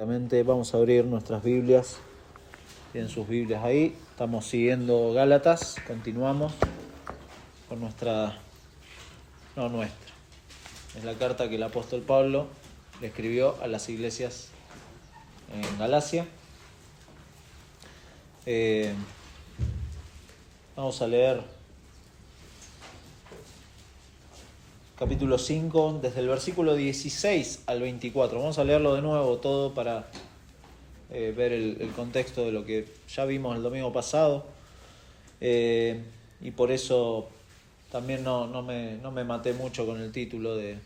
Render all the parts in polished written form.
Vamos a abrir nuestras Biblias. Tienen sus Biblias ahí. Estamos siguiendo Gálatas. Continuamos con nuestra. Es la carta que el apóstol Pablo le escribió a las iglesias en Galacia. Vamos a leer capítulo 5, desde el versículo 16 al 24. Vamos a leerlo de nuevo todo para ver el contexto de lo que ya vimos el domingo pasado. Y por eso también no me maté mucho con el título de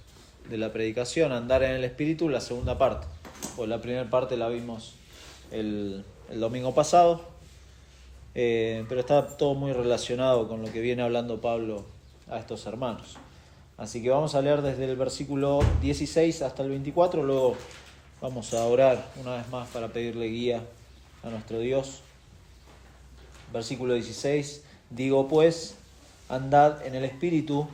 la predicación, Andar en el Espíritu, la segunda parte. Pues la primera parte la vimos el domingo pasado, pero está todo muy relacionado con lo que viene hablando Pablo a estos hermanos. Así que vamos a leer desde el versículo 16 hasta el 24, luego vamos a orar una vez más para pedirle guía a nuestro Dios. Versículo 16, digo pues, andad en el Espíritu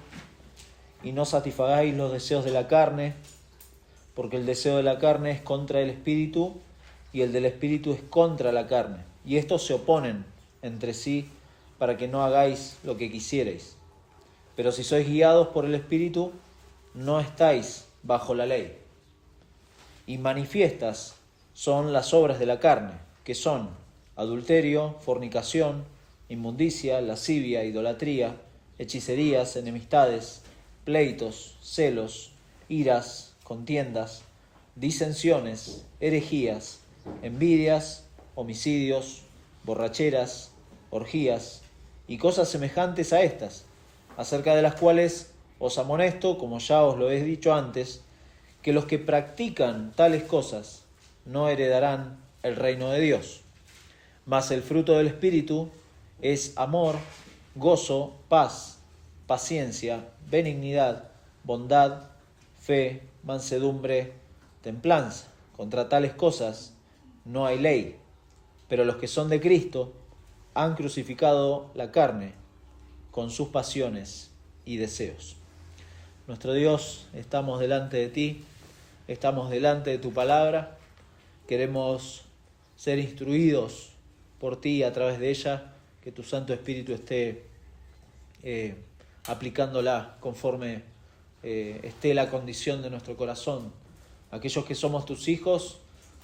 y no satisfagáis los deseos de la carne, porque el deseo de la carne es contra el Espíritu y el del Espíritu es contra la carne, y estos se oponen entre sí para que no hagáis lo que quisierais. Pero si sois guiados por el Espíritu, no estáis bajo la ley. Y manifiestas son las obras de la carne, que son adulterio, fornicación, inmundicia, lascivia, idolatría, hechicerías, enemistades, pleitos, celos, iras, contiendas, disensiones, herejías, envidias, homicidios, borracheras, orgías y cosas semejantes a estas, acerca de las cuales os amonesto, como ya os lo he dicho antes, que los que practican tales cosas no heredarán el reino de Dios. Mas el fruto del Espíritu es amor, gozo, paz, paciencia, benignidad, bondad, fe, mansedumbre, templanza. Contra tales cosas no hay ley, pero los que son de Cristo han crucificado la carne con sus pasiones y deseos. Nuestro Dios, estamos delante de ti, estamos delante de tu palabra, queremos ser instruidos por ti a través de ella, que tu Santo Espíritu esté aplicándola conforme esté la condición de nuestro corazón. Aquellos que somos tus hijos,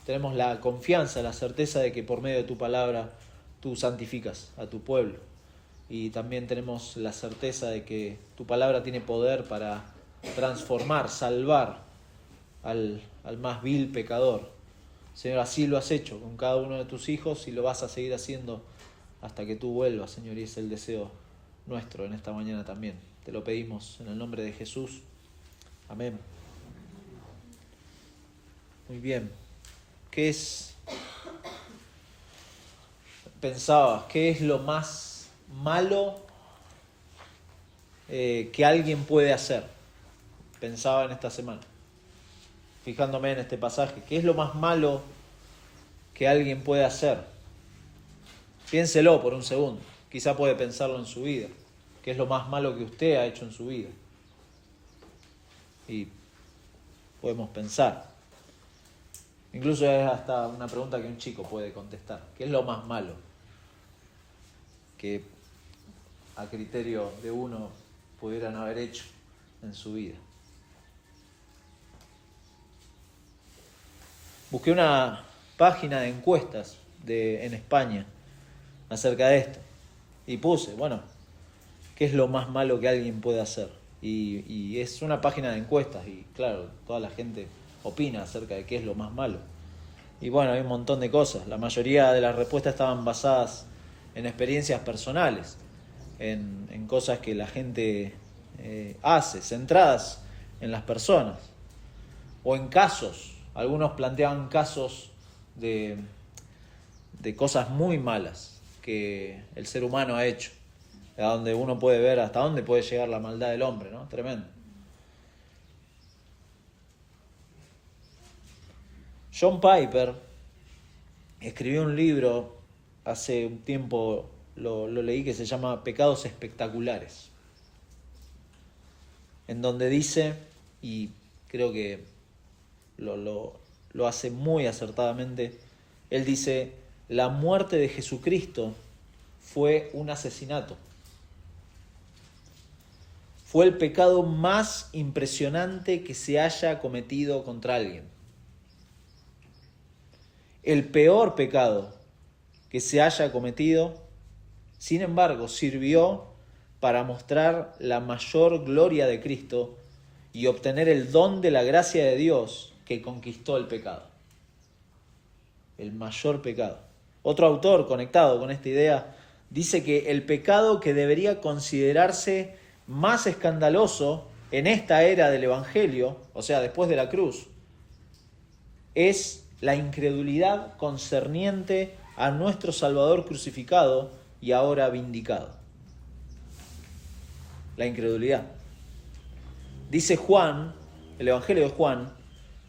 tenemos la confianza, la certeza de que por medio de tu palabra tú santificas a tu pueblo. Y también tenemos la certeza de que tu palabra tiene poder para transformar, salvar al más vil pecador. Señor, así lo has hecho con cada uno de tus hijos y lo vas a seguir haciendo hasta que tú vuelvas, Señor, y es el deseo nuestro en esta mañana también. Te lo pedimos en el nombre de Jesús. Amén. Muy bien. Pensaba, ¿qué es lo más malo que alguien puede hacer? Pensaba en esta semana, fijándome en este pasaje. ¿Qué es lo más malo que alguien puede hacer? Piénselo por un segundo. Quizá puede pensarlo en su vida. ¿Qué es lo más malo que usted ha hecho en su vida? Y podemos pensar. Incluso es hasta una pregunta que un chico puede contestar. ¿Qué es lo más malo que a criterio de uno pudieran haber hecho en su vida? Busqué una página de encuestas en España acerca de esto y puse, ¿qué es lo más malo que alguien puede hacer? Y es una página de encuestas y claro, toda la gente opina acerca de qué es lo más malo. Y hay un montón de cosas. La mayoría de las respuestas estaban basadas en experiencias personales, en cosas que la gente hace, centradas en las personas, o en casos. Algunos planteaban casos de cosas muy malas que el ser humano ha hecho, a donde uno puede ver hasta dónde puede llegar la maldad del hombre, ¿no? Tremendo. John Piper escribió un libro hace un tiempo, lo leí, que se llama Pecados Espectaculares, en donde dice, y creo que lo lo hace muy acertadamente. Él dice, la muerte de Jesucristo fue un asesinato. Fue el pecado más impresionante que se haya cometido contra alguien. El peor pecado que se haya cometido, sin embargo, sirvió para mostrar la mayor gloria de Cristo y obtener el don de la gracia de Dios que conquistó el pecado. El mayor pecado. Otro autor conectado con esta idea dice que el pecado que debería considerarse más escandaloso en esta era del Evangelio, o sea, después de la cruz, es la incredulidad concerniente a nuestro Salvador crucificado y ahora vindicado. La incredulidad. Dice Juan, el Evangelio de Juan,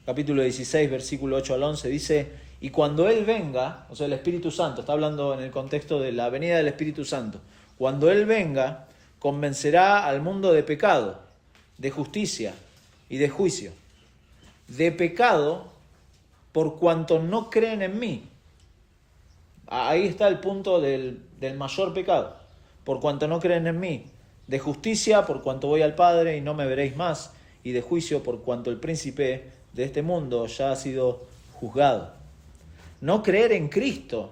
capítulo 16, versículo 8 al 11, dice, y cuando Él venga, o sea, el Espíritu Santo, está hablando en el contexto de la venida del Espíritu Santo, cuando Él venga, convencerá al mundo de pecado, de justicia y de juicio. De pecado, por cuanto no creen en mí. Ahí está el punto del mayor pecado. Por cuanto no creen en mí. De justicia, por cuanto voy al Padre y no me veréis más. Y de juicio, por cuanto el príncipe de este mundo ya ha sido juzgado. No creer en Cristo.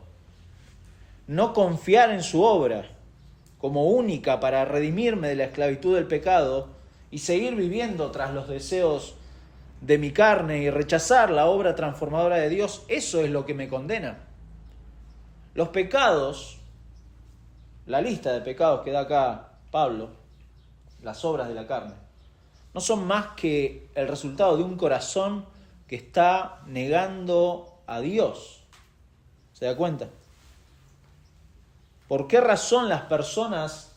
No confiar en su obra como única para redimirme de la esclavitud del pecado y seguir viviendo tras los deseos de mi carne y rechazar la obra transformadora de Dios, eso es lo que me condena. Los pecados, la lista de pecados que da acá Pablo, las obras de la carne, no son más que el resultado de un corazón que está negando a Dios. ¿Se da cuenta? ¿Por qué razón las personas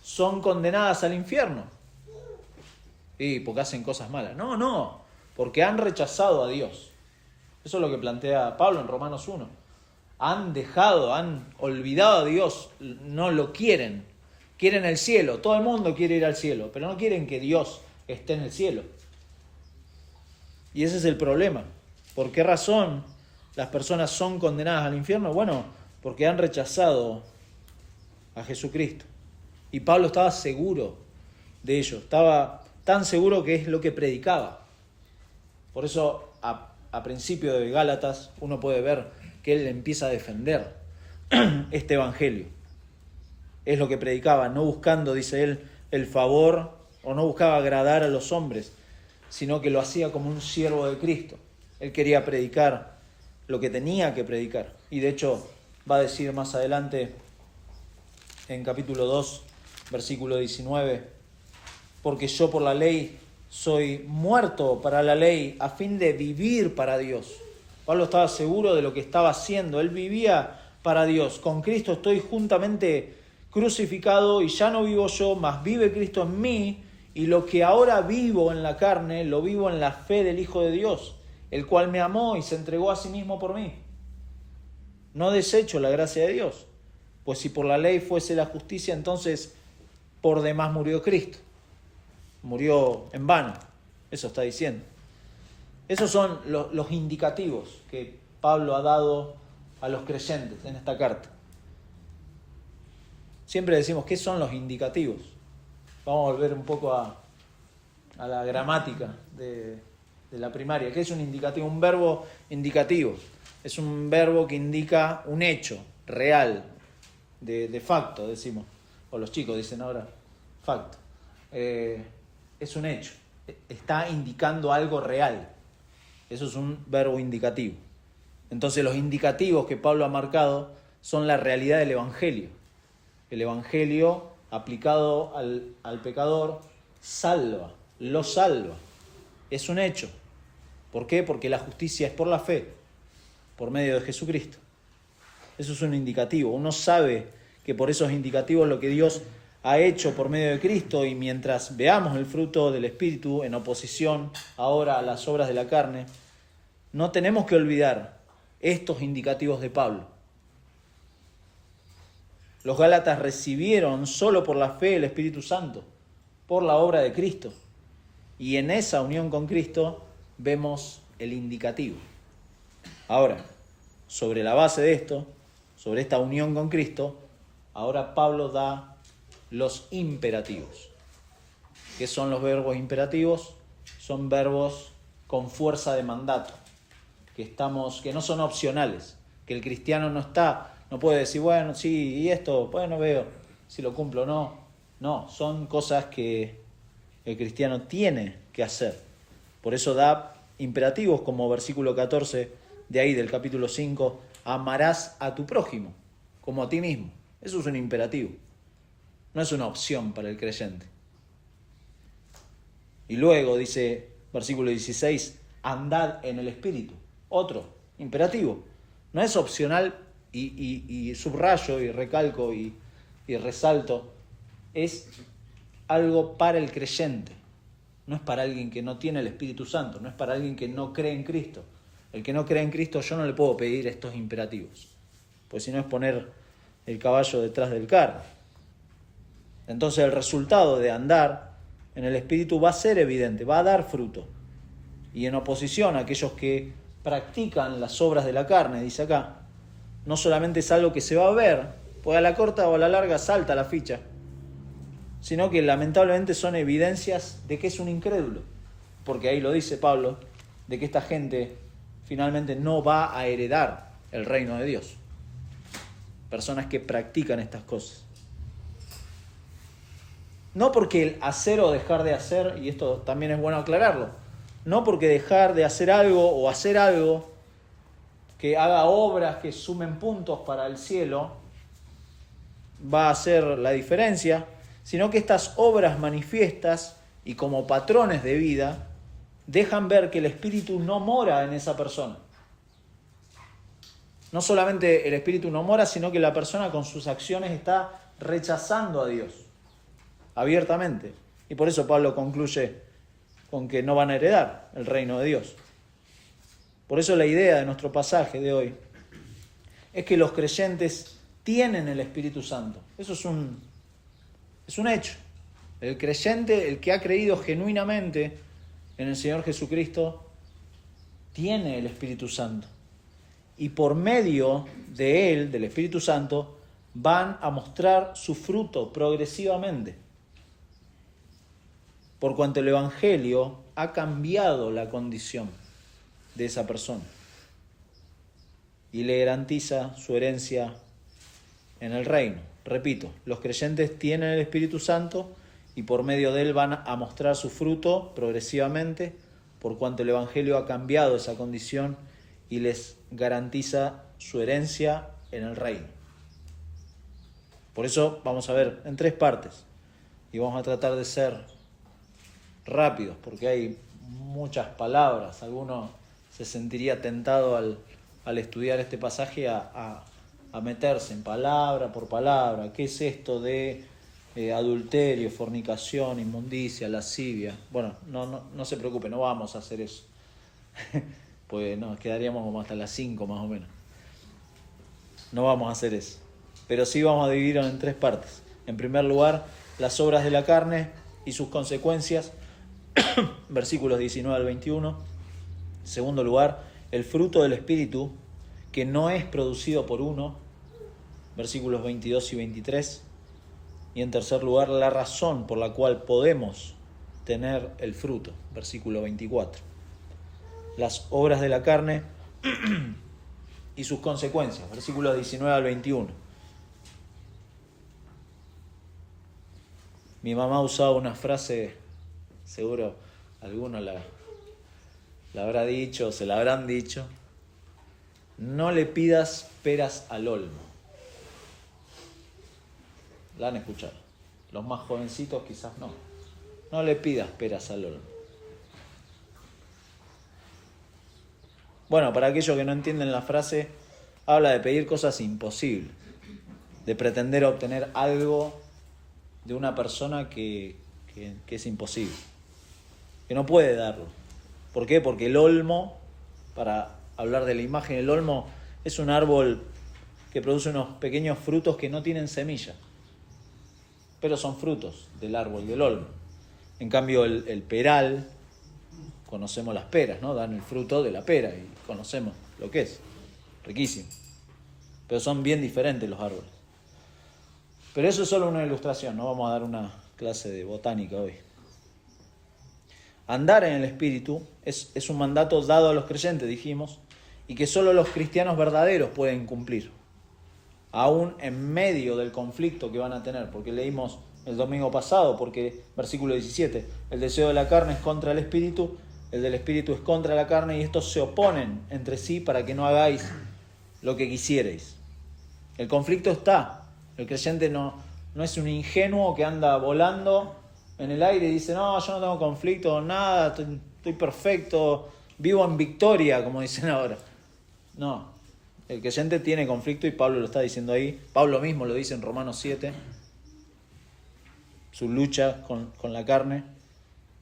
son condenadas al infierno? Y porque hacen cosas malas. No, porque han rechazado a Dios. Eso es lo que plantea Pablo en Romanos 1. Han olvidado a Dios, no lo quieren. Quieren el cielo, todo el mundo quiere ir al cielo, pero no quieren que Dios esté en el cielo. Y ese es el problema. ¿Por qué razón las personas son condenadas al infierno? Bueno, porque han rechazado a Jesucristo. Y Pablo estaba seguro de ello, estaba tan seguro que es lo que predicaba. Por eso a principio de Gálatas uno puede ver que él empieza a defender este evangelio. Es lo que predicaba, no buscando, dice él, el favor, o no buscaba agradar a los hombres, sino que lo hacía como un siervo de Cristo. Él quería predicar lo que tenía que predicar. Y de hecho va a decir más adelante en capítulo 2, versículo 19, porque yo por la ley soy muerto para la ley a fin de vivir para Dios. Pablo estaba seguro de lo que estaba haciendo, él vivía para Dios. Con Cristo estoy juntamente crucificado y ya no vivo yo, mas vive Cristo en mí, y lo que ahora vivo en la carne, lo vivo en la fe del Hijo de Dios, el cual me amó y se entregó a sí mismo por mí. No desecho la gracia de Dios, pues si por la ley fuese la justicia, entonces por demás murió Cristo. Murió en vano, eso está diciendo. Esos son los indicativos que Pablo ha dado a los creyentes en esta carta. Siempre decimos, ¿qué son los indicativos? Vamos a volver un poco a la gramática de la primaria. ¿Qué es un indicativo? Un verbo indicativo. Es un verbo que indica un hecho real, de facto, decimos. O los chicos dicen ahora, facto. Es un hecho. Está indicando algo real. Eso es un verbo indicativo. Entonces los indicativos que Pablo ha marcado son la realidad del Evangelio. El Evangelio aplicado al pecador salva, lo salva. Es un hecho. ¿Por qué? Porque la justicia es por la fe, por medio de Jesucristo. Eso es un indicativo. Uno sabe que por esos indicativos lo que Dios ha hecho por medio de Cristo, y mientras veamos el fruto del Espíritu en oposición ahora a las obras de la carne, no tenemos que olvidar estos indicativos de Pablo. Los Gálatas recibieron solo por la fe el Espíritu Santo, por la obra de Cristo. Y en esa unión con Cristo vemos el indicativo. Ahora, sobre la base de esto, sobre esta unión con Cristo, ahora Pablo da los imperativos. ¿Qué son los verbos imperativos? Son verbos con fuerza de mandato, que no son opcionales, que el cristiano no puede decir, bueno, sí, y esto, bueno, veo si lo cumplo o no. No, son cosas que el cristiano tiene que hacer. Por eso da imperativos como versículo 14 de ahí del capítulo 5, amarás a tu prójimo como a ti mismo. Eso es un imperativo, no es una opción para el creyente. Y luego dice, versículo 16, andad en el Espíritu. Otro imperativo. No es opcional y subrayo y recalco y resalto. Es algo para el creyente. No es para alguien que no tiene el Espíritu Santo. No es para alguien que no cree en Cristo. El que no cree en Cristo, yo no le puedo pedir estos imperativos. Pues si no es poner el caballo detrás del carro. Entonces el resultado de andar en el Espíritu va a ser evidente, va a dar fruto. Y en oposición a aquellos que practican las obras de la carne, dice acá, no solamente es algo que se va a ver, pues a la corta o a la larga salta la ficha, sino que lamentablemente son evidencias de que es un incrédulo. Porque ahí lo dice Pablo, de que esta gente finalmente no va a heredar el reino de Dios. Personas que practican estas cosas. No porque el hacer o dejar de hacer, y esto también es bueno aclararlo, no porque dejar de hacer algo o hacer algo que haga obras que sumen puntos para el cielo va a hacer la diferencia, sino que estas obras manifiestas y como patrones de vida dejan ver que el Espíritu no mora en esa persona. No solamente el Espíritu no mora, sino que la persona con sus acciones está rechazando a Dios abiertamente. Y por eso Pablo concluye con que no van a heredar el reino de Dios. Por eso la idea de nuestro pasaje de hoy es que los creyentes tienen el Espíritu Santo. Eso es un hecho. El creyente, el que ha creído genuinamente en el Señor Jesucristo, tiene el Espíritu Santo. Y por medio de él, del Espíritu Santo, van a mostrar su fruto progresivamente. Por cuanto el Evangelio ha cambiado la condición de esa persona y le garantiza su herencia en el reino. Repito, los creyentes tienen el Espíritu Santo y por medio de él van a mostrar su fruto progresivamente, por cuanto el Evangelio ha cambiado esa condición y les garantiza su herencia en el reino. Por eso vamos a ver en 3 partes y vamos a tratar de ser rápidos porque hay muchas palabras. Alguno se sentiría tentado al estudiar este pasaje a meterse en palabra por palabra. ¿Qué es esto de adulterio, fornicación, inmundicia, lascivia? Bueno, no se preocupe, no vamos a hacer eso. Pues no, quedaríamos como hasta las 5 más o menos. No vamos a hacer eso. Pero sí vamos a dividirlo en 3 partes. En primer lugar, las obras de la carne y sus consecuencias, versículos 19 al 21. En segundo lugar, el fruto del Espíritu, que no es producido por uno, versículos 22 y 23. Y en tercer lugar, la razón por la cual podemos tener el fruto, versículo 24. Las obras de la carne y sus consecuencias, versículos 19 al 21. Mi mamá usaba una frase, seguro alguno la habrá dicho o se la habrán dicho: no le pidas peras al olmo. La han escuchado. Los más jovencitos quizás no. No le pidas peras al olmo. Bueno, para aquellos que no entienden la frase, habla de pedir cosas imposibles, de pretender obtener algo de una persona que es imposible, que no puede darlo. ¿Por qué? Porque el olmo, para hablar de la imagen, el olmo es un árbol que produce unos pequeños frutos que no tienen semilla, pero son frutos del árbol del olmo. En cambio el peral, conocemos las peras, ¿no? Dan el fruto de la pera y conocemos lo que es. Riquísimo. Pero son bien diferentes los árboles. Pero eso es solo una ilustración, no vamos a dar una clase de botánica hoy. Andar en el Espíritu es un mandato dado a los creyentes, dijimos, y que solo los cristianos verdaderos pueden cumplir, aún en medio del conflicto que van a tener, porque leímos el domingo pasado, porque versículo 17, el deseo de la carne es contra el Espíritu, el del Espíritu es contra la carne, y estos se oponen entre sí para que no hagáis lo que quisierais. El conflicto está, el creyente no es un ingenuo que anda volando en el aire y dice, no, yo no tengo conflicto, nada, estoy perfecto, vivo en victoria, como dicen ahora. No, el creyente tiene conflicto y Pablo lo está diciendo ahí. Pablo mismo lo dice en Romanos 7, su lucha con la carne,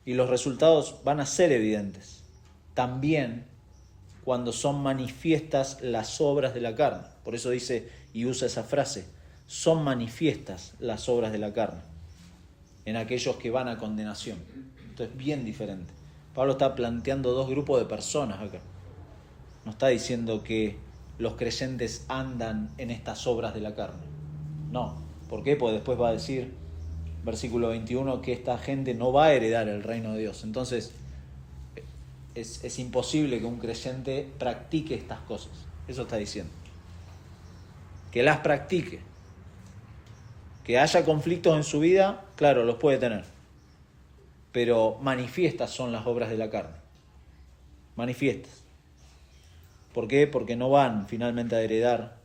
y los resultados van a ser evidentes. También cuando son manifiestas las obras de la carne. Por eso dice y usa esa frase, son manifiestas las obras de la carne en aquellos que van a condenación. Esto es bien diferente. Pablo está planteando dos grupos de personas acá. No está diciendo que los creyentes andan en estas obras de la carne. No. ¿Por qué? Porque después va a decir, versículo 21, que esta gente no va a heredar el reino de Dios. Entonces, es imposible que un creyente practique estas cosas. Eso está diciendo. Que las practique. Que haya conflictos en su vida, claro, los puede tener. Pero manifiestas son las obras de la carne. Manifiestas. ¿Por qué? Porque no van finalmente a heredar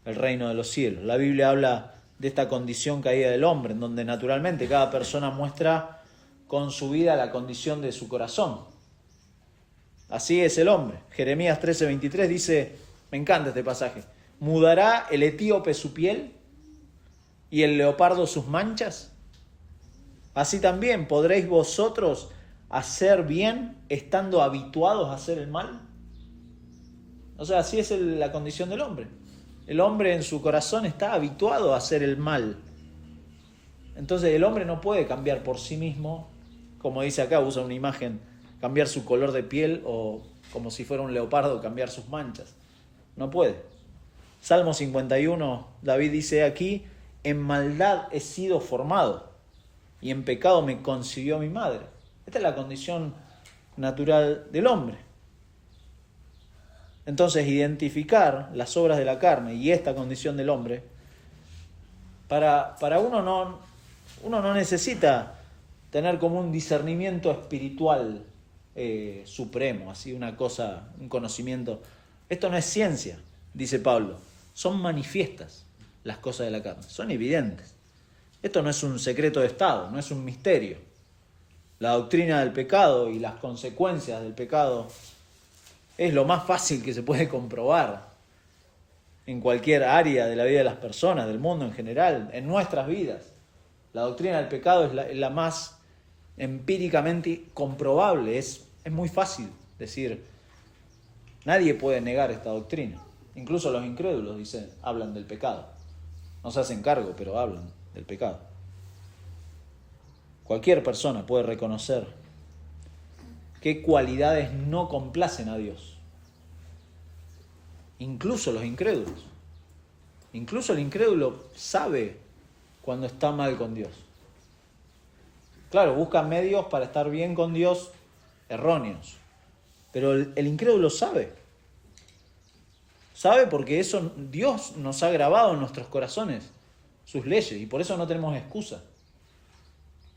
el reino de los cielos. La Biblia habla de esta condición caída del hombre, en donde naturalmente cada persona muestra con su vida la condición de su corazón. Así es el hombre. Jeremías 13:23 dice, me encanta este pasaje, ¿mudará el etíope su piel y el leopardo sus manchas? Así también podréis vosotros hacer bien estando habituados a hacer el mal. O sea, así es la condición del hombre. El hombre en su corazón está habituado a hacer el mal. Entonces el hombre no puede cambiar por sí mismo, como dice acá, usa una imagen, cambiar su color de piel o como si fuera un leopardo cambiar sus manchas. No puede. Salmo 51, David dice aquí, en maldad he sido formado y en pecado me concibió mi madre. Esta es la condición natural del hombre. Entonces, identificar las obras de la carne y esta condición del hombre, para uno no necesita tener como un discernimiento espiritual supremo, así una cosa, un conocimiento. Esto no es ciencia, dice Pablo, son manifiestas las cosas de la carne, son evidentes. Esto no es un secreto de Estado, no es un misterio. La doctrina del pecado y las consecuencias del pecado es lo más fácil que se puede comprobar en cualquier área de la vida de las personas, del mundo en general, en nuestras vidas. La doctrina del pecado es la más empíricamente comprobable. Es muy fácil decir, nadie puede negar esta doctrina. Incluso los incrédulos hablan del pecado. No se hacen cargo, pero hablan del pecado. Cualquier persona puede reconocer qué cualidades no complacen a Dios. Incluso los incrédulos. Incluso el incrédulo sabe cuando está mal con Dios. Claro, busca medios para estar bien con Dios erróneos. Pero el incrédulo sabe. Sabe porque eso Dios nos ha grabado en nuestros corazones sus leyes y por eso no tenemos excusa.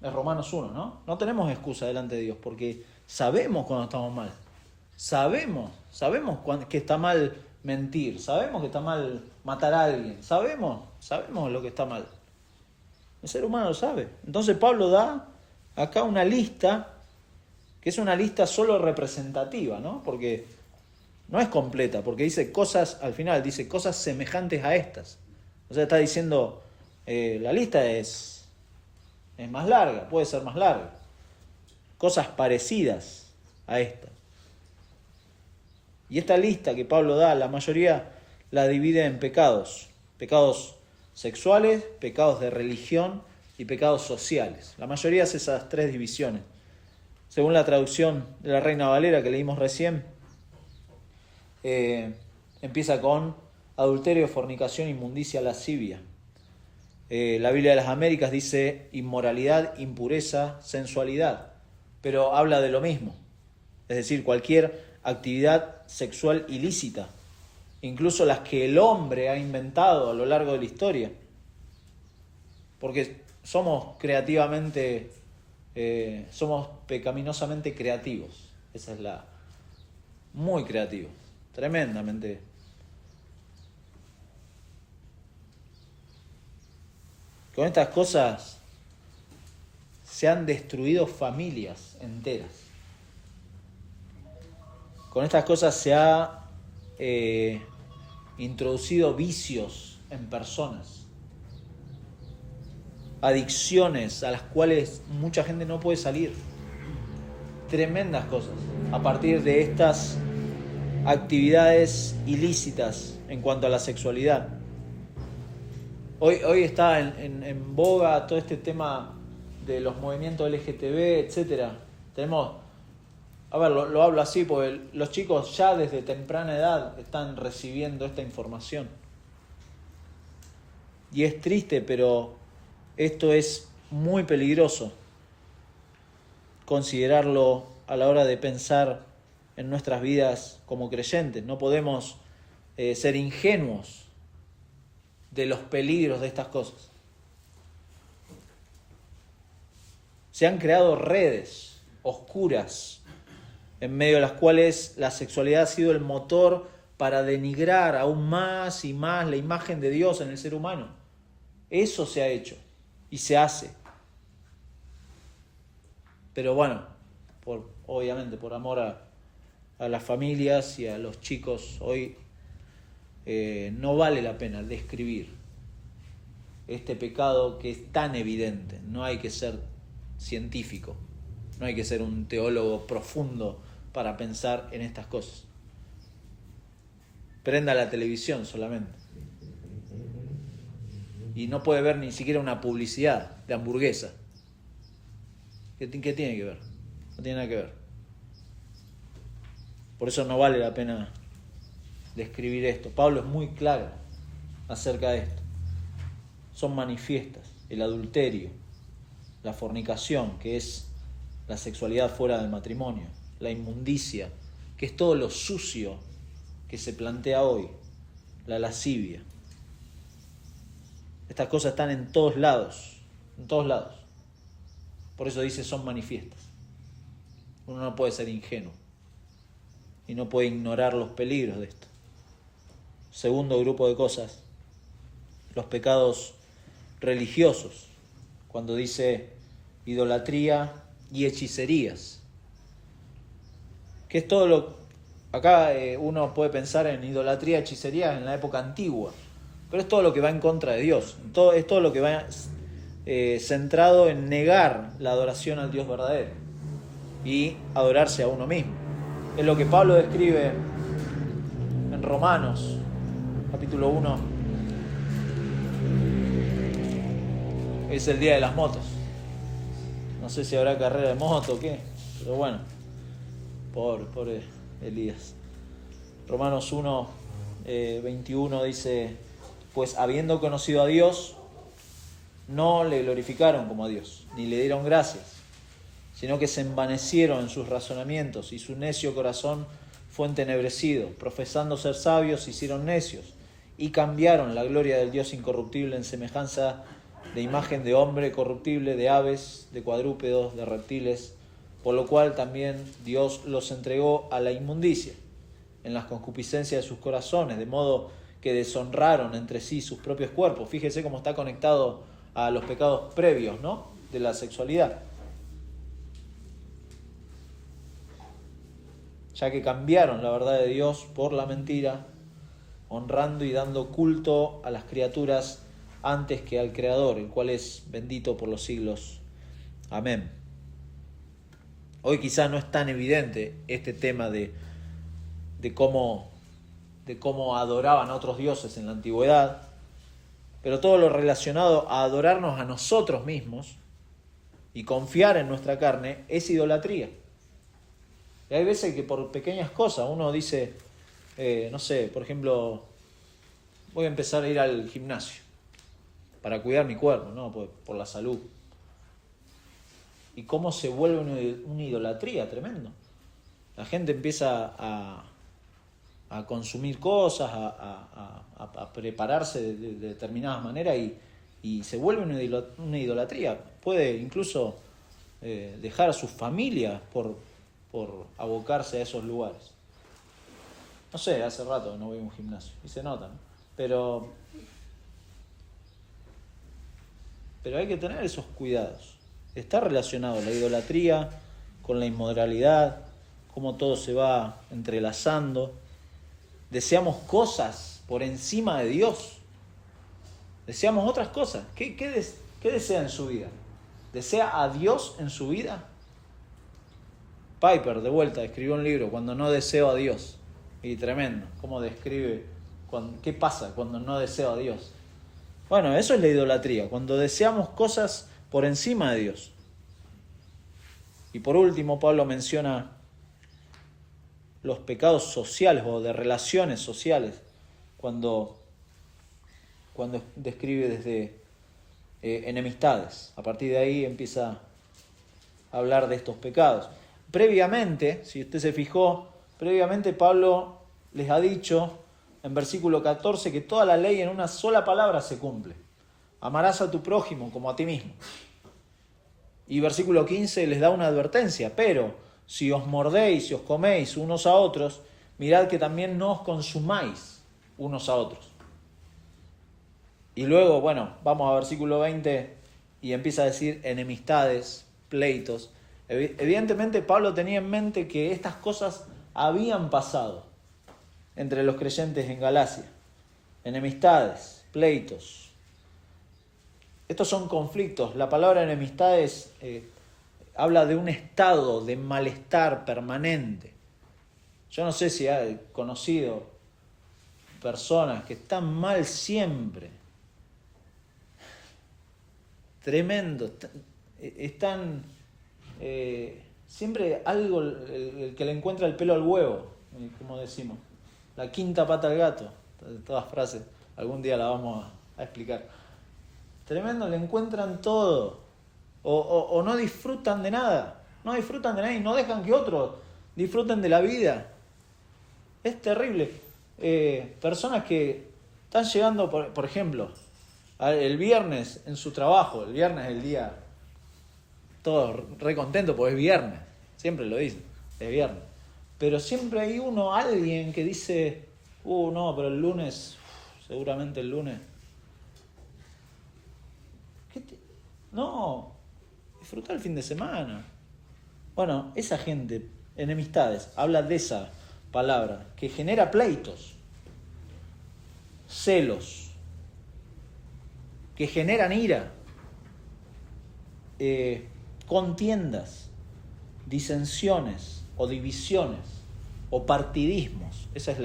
Es Romanos 1, ¿no? No tenemos excusa delante de Dios porque sabemos cuando estamos mal. Sabemos que está mal mentir. Sabemos que está mal matar a alguien. Sabemos lo que está mal. El ser humano lo sabe. Entonces Pablo da acá una lista que es una lista solo representativa, ¿no? Porque no es completa, porque dice cosas, al final dice cosas semejantes a estas. O sea, está diciendo, la lista es más larga, puede ser más larga. Cosas parecidas a esta. Y esta lista que Pablo da, la mayoría la divide en pecados. Pecados sexuales, pecados de religión y pecados sociales. La mayoría hace esas tres divisiones. Según la traducción de la Reina Valera que leímos recién, empieza con adulterio, fornicación, inmundicia, lascivia. La Biblia de las Américas dice inmoralidad, impureza, sensualidad, pero habla de lo mismo, es decir, cualquier actividad sexual ilícita, incluso las que el hombre ha inventado a lo largo de la historia, porque somos somos pecaminosamente creativos, esa es muy creativos, tremendamente. Con estas cosas se han destruido familias enteras. Con estas cosas se ha introducido vicios en personas, adicciones a las cuales mucha gente no puede salir. Tremendas cosas a partir de estas actividades ilícitas en cuanto a la sexualidad. Hoy está en boga todo este tema de los movimientos LGTB, etc. Tenemos, lo hablo así porque los chicos ya desde temprana edad están recibiendo esta información. Y es triste, pero esto es muy peligroso considerarlo a la hora de pensar en nuestras vidas como creyentes. No podemos ser ingenuos de los peligros de estas cosas. Se han creado redes oscuras en medio de las cuales la sexualidad ha sido el motor para denigrar aún más y más la imagen de Dios en el ser humano. Eso se ha hecho y se hace. Pero bueno, obviamente por amor a las familias y a los chicos, hoy no vale la pena describir este pecado que es tan evidente. No hay que ser científico, no hay que ser un teólogo profundo para pensar en estas cosas. Prenda la televisión solamente y no puede ver ni siquiera una publicidad de hamburguesa. ¿Qué tiene que ver? No tiene nada que ver. Por eso no vale la pena describir esto. Pablo es muy claro acerca de esto. Son manifiestas el adulterio, la fornicación, que es la sexualidad fuera del matrimonio, la inmundicia, que es todo lo sucio que se plantea hoy, la lascivia. Estas cosas están en todos lados, en todos lados. Por eso dice son manifiestas. Uno no puede ser ingenuo y no puede ignorar los peligros de esto. Segundo grupo de cosas, los pecados religiosos, cuando dice idolatría y hechicerías, que es todo lo... Acá uno puede pensar en idolatría y hechicería en la época antigua, pero es todo lo que va en contra de Dios, es todo lo que va centrado en negar la adoración al Dios verdadero y adorarse a uno mismo. Es lo que Pablo describe en Romanos, capítulo 1. Es el día de las motos. No sé si habrá carrera de moto o qué, pero bueno, pobre Elías. Romanos 1, 21 dice: pues habiendo conocido a Dios, no le glorificaron como a Dios, ni le dieron gracias, sino que se envanecieron en sus razonamientos y su necio corazón fue entenebrecido. Profesando ser sabios, se hicieron necios y cambiaron la gloria del Dios incorruptible en semejanza de imagen de hombre corruptible, de aves, de cuadrúpedos, de reptiles, por lo cual también Dios los entregó a la inmundicia en las concupiscencias de sus corazones, de modo que deshonraron entre sí sus propios cuerpos. Fíjese cómo está conectado a los pecados previos, ¿no?, de la sexualidad. Ya que cambiaron la verdad de Dios por la mentira, honrando y dando culto a las criaturas antes que al Creador, el cual es bendito por los siglos. Amén. Hoy quizá no es tan evidente este tema de cómo adoraban a otros dioses en la antigüedad, pero todo lo relacionado a adorarnos a nosotros mismos y confiar en nuestra carne es idolatría. Y hay veces que por pequeñas cosas uno dice, No sé, por ejemplo, voy a empezar a ir al gimnasio para cuidar mi cuerpo, ¿no? Por la salud. Y cómo se vuelve una idolatría tremendo. La gente empieza a consumir cosas, a prepararse de determinadas maneras y se vuelve una idolatría. Puede incluso dejar a sus familias por abocarse a esos lugares. No sé, hace rato no voy a un gimnasio y se nota, ¿no? Pero hay que tener esos cuidados. Está relacionado la idolatría con la inmoralidad, cómo todo se va entrelazando. Deseamos cosas por encima de Dios. Deseamos otras cosas. ¿Qué desea en su vida? ¿Desea a Dios en su vida? Piper, de vuelta, escribió un libro, Cuando no deseo a Dios. Y tremendo, cómo describe qué pasa cuando no deseo a Dios. Bueno, eso es la idolatría, cuando deseamos cosas por encima de Dios. Y por último, Pablo menciona los pecados sociales o de relaciones sociales, cuando describe desde enemistades. A partir de ahí empieza a hablar de estos pecados. Previamente, si usted se fijó, Pablo les ha dicho en versículo 14 que toda la ley en una sola palabra se cumple. Amarás a tu prójimo como a ti mismo. Y versículo 15 les da una advertencia, pero si os mordéis y os coméis unos a otros, mirad que también no os consumáis unos a otros. Y luego, vamos a versículo 20 y empieza a decir enemistades, pleitos. Evidentemente Pablo tenía en mente que estas cosas habían pasado entre los creyentes en Galacia. Enemistades, pleitos. Estos son conflictos. La palabra enemistades habla de un estado de malestar permanente. Yo no sé si ha conocido personas que están mal siempre. Tremendo. Están siempre algo, el que le encuentra el pelo al huevo, como decimos. La quinta pata al gato. Todas frases. Algún día la vamos a explicar. Tremendo, le encuentran todo. O no disfrutan de nada. No disfrutan de nada y no dejan que otros disfruten de la vida. Es terrible. Personas que están llegando, por ejemplo, el viernes en su trabajo. El viernes es el día, todos re contentos porque es viernes. Siempre lo dicen, es viernes. Pero siempre hay alguien que dice, no, pero el lunes, seguramente el lunes. No, disfruta el fin de semana. Bueno, esa gente, enemistades, habla de esa palabra que genera pleitos, celos, que generan ira, contiendas, disensiones o divisiones o partidismos. Ese es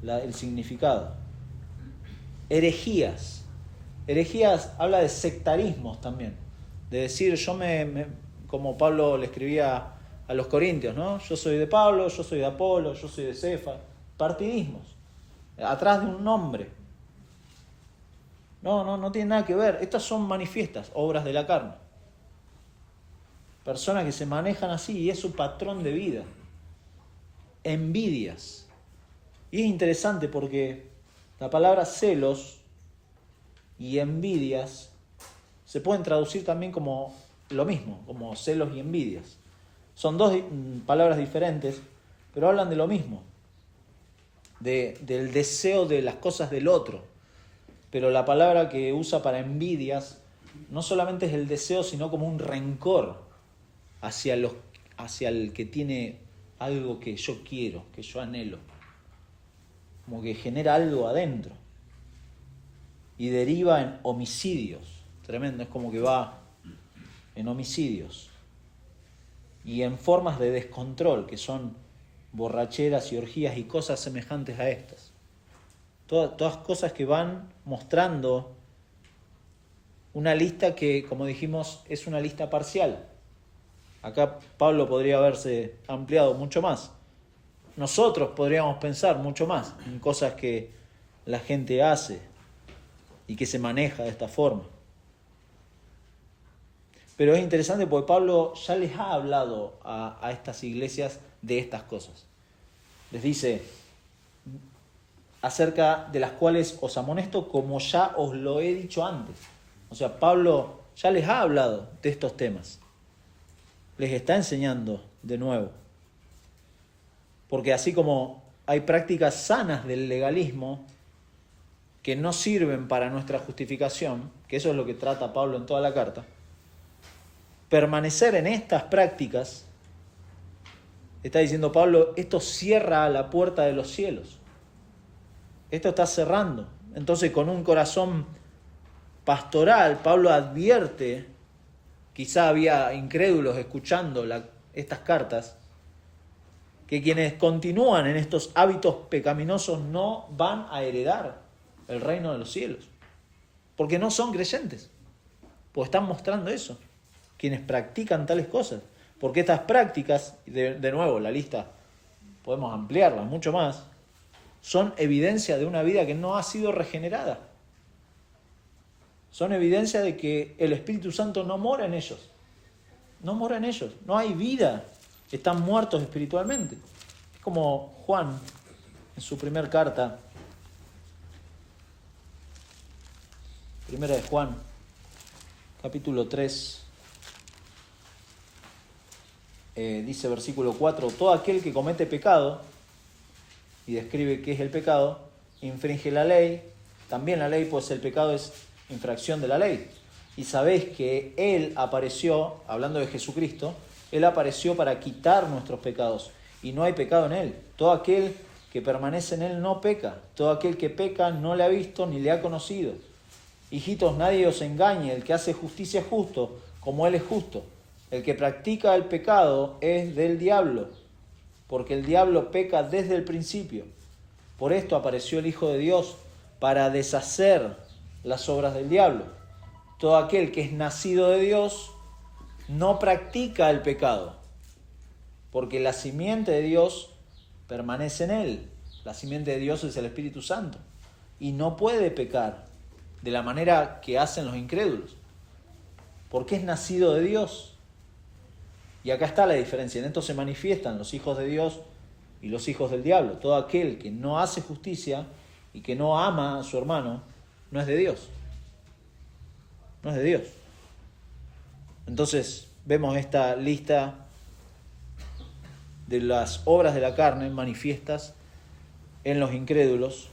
el significado. Herejías. Herejías habla de sectarismos también. De decir, como Pablo le escribía a los corintios, ¿no? Yo soy de Pablo, yo soy de Apolo, yo soy de Cefa. Partidismos. Atrás de un nombre. No tiene nada que ver. Estas son manifiestas, obras de la carne. Personas que se manejan así y es su patrón de vida. Envidias. Y es interesante porque la palabra celos y envidias se pueden traducir también como lo mismo, como celos y envidias. Son dos palabras diferentes, pero hablan de lo mismo, del deseo de las cosas del otro. Pero la palabra que usa para envidias no solamente es el deseo, sino como un rencor hacia el que tiene algo que yo quiero, que yo anhelo. Como que genera algo adentro. Y deriva en homicidios. Tremendo, es como que va en homicidios. Y en formas de descontrol, que son borracheras y orgías y cosas semejantes a estas. Todas cosas que van mostrando una lista que, como dijimos, es una lista parcial. Acá Pablo podría haberse ampliado mucho más. nosotros podríamos pensar mucho más en cosas que la gente hace y que se maneja de esta forma. Pero es interesante porque Pablo ya les ha hablado a estas iglesias de estas cosas. Les dice, acerca de las cuales os amonesto como ya os lo he dicho antes. O sea, Pablo ya les ha hablado de estos temas. Les está enseñando de nuevo. Porque así como hay prácticas sanas del legalismo que no sirven para nuestra justificación, que eso es lo que trata Pablo en toda la carta, permanecer en estas prácticas, está diciendo Pablo, esto cierra la puerta de los cielos. Esto está cerrando. Entonces, con un corazón pastoral, Pablo advierte, quizá había incrédulos escuchando estas cartas, que quienes continúan en estos hábitos pecaminosos no van a heredar el reino de los cielos, porque no son creyentes, pues están mostrando eso, quienes practican tales cosas, porque estas prácticas, de nuevo, la lista podemos ampliarla mucho más, son evidencia de una vida que no ha sido regenerada. Son evidencia de que el Espíritu Santo no mora en ellos. No mora en ellos. No hay vida. Están muertos espiritualmente. Es como Juan, en su primera carta, primera de Juan, capítulo 3, dice versículo 4, todo aquel que comete pecado, y describe qué es el pecado, infringe la ley, también la ley, pues el pecado es infracción de la ley. Y sabéis que Él apareció, hablando de Jesucristo, Él apareció para quitar nuestros pecados, y no hay pecado en Él. Todo aquel que permanece en Él no peca, todo aquel que peca no le ha visto ni le ha conocido. Hijitos, nadie os engañe, el que hace justicia es justo, como Él es justo. El que practica el pecado es del diablo, porque el diablo peca desde el principio. Por esto apareció el Hijo de Dios, para deshacer las obras del diablo. Todo aquel que es nacido de Dios no practica el pecado, porque la simiente de Dios permanece en él. La simiente de Dios es el Espíritu Santo, y no puede pecar de la manera que hacen los incrédulos, porque es nacido de Dios. Y acá está la diferencia. En esto se manifiestan los hijos de Dios y los hijos del diablo. Todo aquel que no hace justicia y que no ama a su hermano, no es de Dios. No es de Dios. Entonces vemos esta lista de las obras de la carne manifiestas en los incrédulos.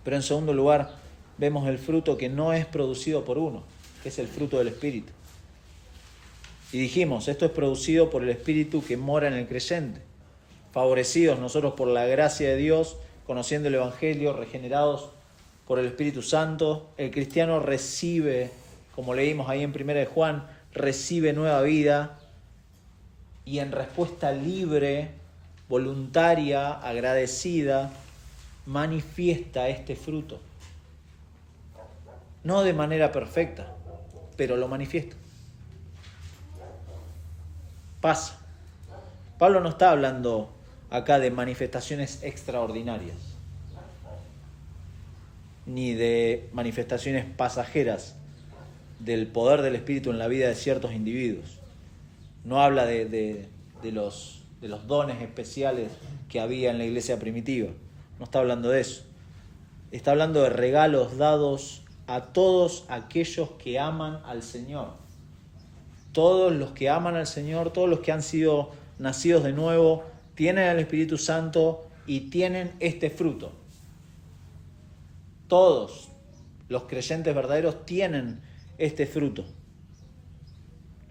Pero en segundo lugar, vemos el fruto que no es producido por uno, que es el fruto del Espíritu. Y dijimos, esto es producido por el Espíritu que mora en el creyente, favorecidos nosotros por la gracia de Dios, conociendo el Evangelio, regenerados por el Espíritu Santo. El cristiano recibe, como leímos ahí en 1 de Juan, recibe nueva vida y en respuesta libre, voluntaria, agradecida, manifiesta este fruto. No de manera perfecta, pero lo manifiesta. Pasa. Pablo no está hablando acá de manifestaciones extraordinarias, ni de manifestaciones pasajeras del poder del Espíritu en la vida de ciertos individuos. No habla de los dones especiales que había en la iglesia primitiva. No está hablando de eso. Está hablando de regalos dados a todos aquellos que aman al Señor. Todos los que aman al Señor, todos los que han sido nacidos de nuevo, tienen el Espíritu Santo y tienen este fruto. Todos los creyentes verdaderos tienen este fruto.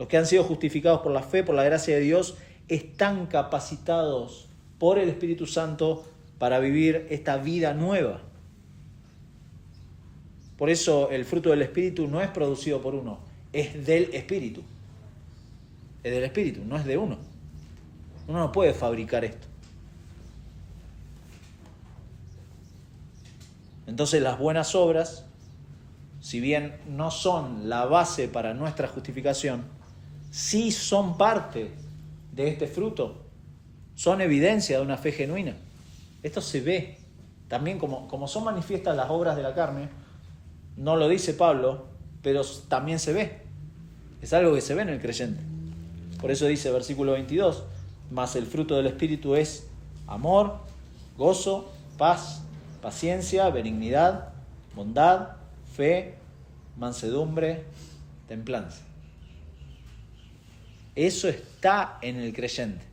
Los que han sido justificados por la fe, por la gracia de Dios, están capacitados por el Espíritu Santo para vivir esta vida nueva. Por eso el fruto del Espíritu no es producido por uno, es del Espíritu. Es del Espíritu, no es de uno. Uno no puede fabricar esto. Entonces las buenas obras, si bien no son la base para nuestra justificación, sí son parte de este fruto. son evidencia de una fe genuina. Esto se ve. También como son manifiestas las obras de la carne, no lo dice Pablo, pero también se ve. Es algo que se ve en el creyente. Por eso dice versículo 22, mas el fruto del Espíritu es amor, gozo, paz, paciencia, benignidad, bondad, fe, mansedumbre, templanza. Eso está en el creyente.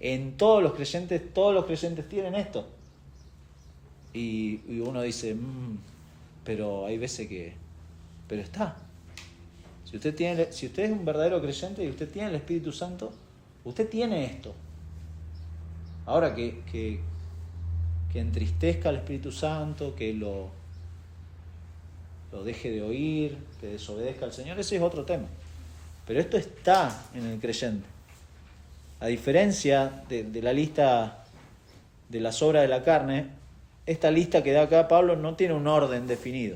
En todos los creyentes tienen esto. Y uno dice, pero hay veces que... Pero está. Si usted es un verdadero creyente y usted tiene el Espíritu Santo, usted tiene esto. Ahora que entristezca al Espíritu Santo, que lo deje de oír, que desobedezca al Señor, ese es otro tema. Pero esto está en el creyente. A diferencia de la lista de las obras de la carne, esta lista que da acá Pablo no tiene un orden definido.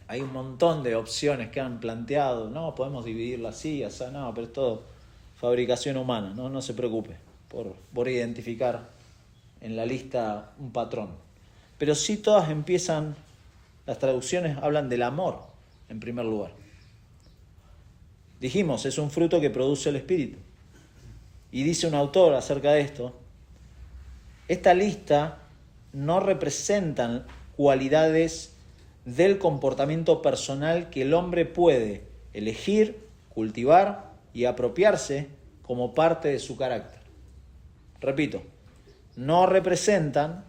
Hay un montón de opciones que han planteado, no, podemos dividirla así, así, no, pero es todo fabricación humana, no se preocupe por identificar en la lista un patrón. Pero sí todas empiezan, las traducciones hablan del amor en primer lugar. Dijimos, es un fruto que produce el Espíritu. Y dice un autor acerca de esto, esta lista no representan cualidades del comportamiento personal que el hombre puede elegir, cultivar y apropiarse como parte de su carácter. Repito, no representan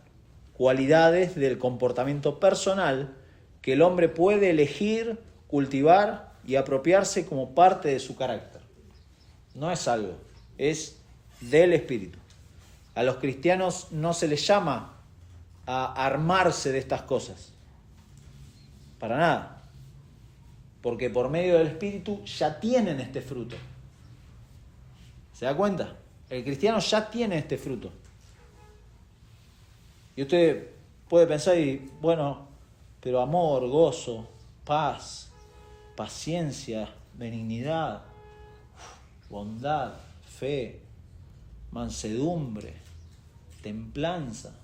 cualidades del comportamiento personal que el hombre puede elegir, cultivar y apropiarse como parte de su carácter. No es algo, es del Espíritu. A los cristianos no se les llama a armarse de estas cosas. Para nada. Porque por medio del Espíritu ya tienen este fruto. ¿Se da cuenta? El cristiano ya tiene este fruto. Y usted puede pensar, bueno, pero amor, gozo, paz, paciencia, benignidad, bondad, fe, mansedumbre, templanza.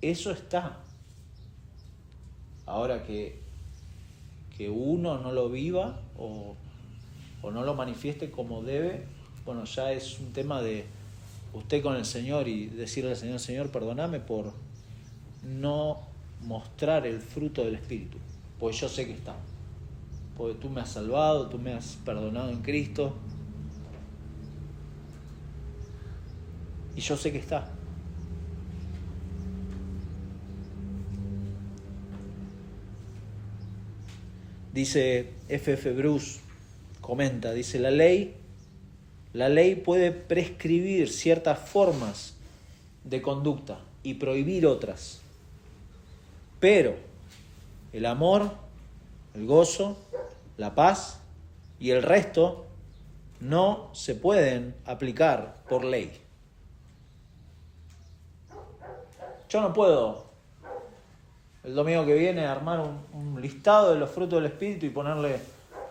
Eso está. Ahora que uno no lo viva o no lo manifieste como debe, bueno, ya es un tema de usted con el Señor y decirle al Señor, Señor, perdóname por no mostrar el fruto del Espíritu, pues yo sé que está. Porque tú me has salvado, tú me has perdonado en Cristo. Y yo sé que está. Dice F.F. Bruce, comenta, dice, la ley puede prescribir ciertas formas de conducta y prohibir otras. Pero el amor, el gozo, la paz y el resto no se pueden aplicar por ley. Yo no puedo el domingo que viene armar un listado de los frutos del Espíritu y ponerle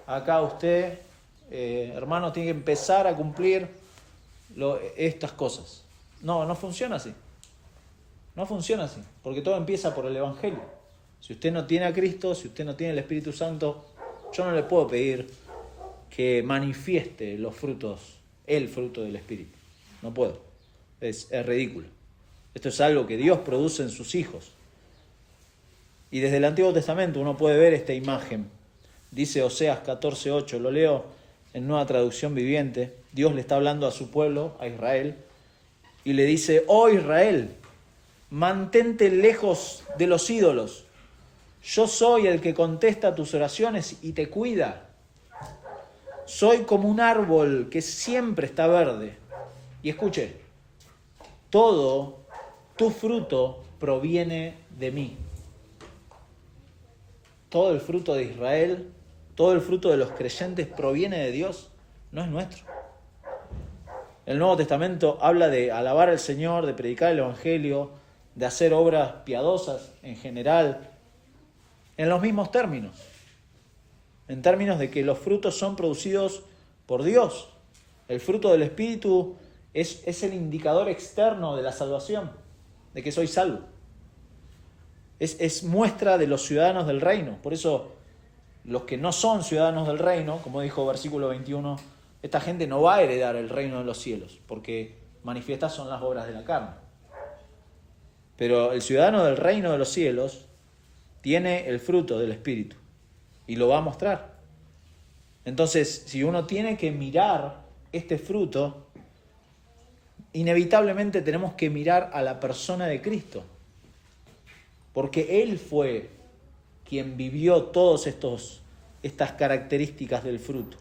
acá a usted, hermano, tiene que empezar a cumplir estas cosas. No funciona así. No funciona así, porque todo empieza por el Evangelio. Si usted no tiene a Cristo, si usted no tiene el Espíritu Santo, yo no le puedo pedir que manifieste los frutos, el fruto del Espíritu. No puedo. Es ridículo. Esto es algo que Dios produce en sus hijos. Y desde el Antiguo Testamento uno puede ver esta imagen. Dice Oseas 14:8, lo leo en Nueva Traducción Viviente. Dios le está hablando a su pueblo, a Israel, y le dice, oh Israel, mantente lejos de los ídolos. Yo soy el que contesta tus oraciones y te cuida. Soy como un árbol que siempre está verde. Y escuche, todo tu fruto proviene de mí. Todo el fruto de Israel, todo el fruto de los creyentes proviene de Dios, no es nuestro. El Nuevo Testamento habla de alabar al Señor, de predicar el Evangelio, de hacer obras piadosas en general, en los mismos términos. En términos de que los frutos son producidos por Dios. El fruto del Espíritu es el indicador externo de la salvación, de que soy salvo. Es muestra de los ciudadanos del reino. Por eso, los que no son ciudadanos del reino, como dijo versículo 21, esta gente no va a heredar el reino de los cielos, porque manifiestas son las obras de la carne. Pero el ciudadano del reino de los cielos tiene el fruto del Espíritu y lo va a mostrar. Entonces, si uno tiene que mirar este fruto, inevitablemente tenemos que mirar a la persona de Cristo, porque Él fue quien vivió todas estas características del fruto.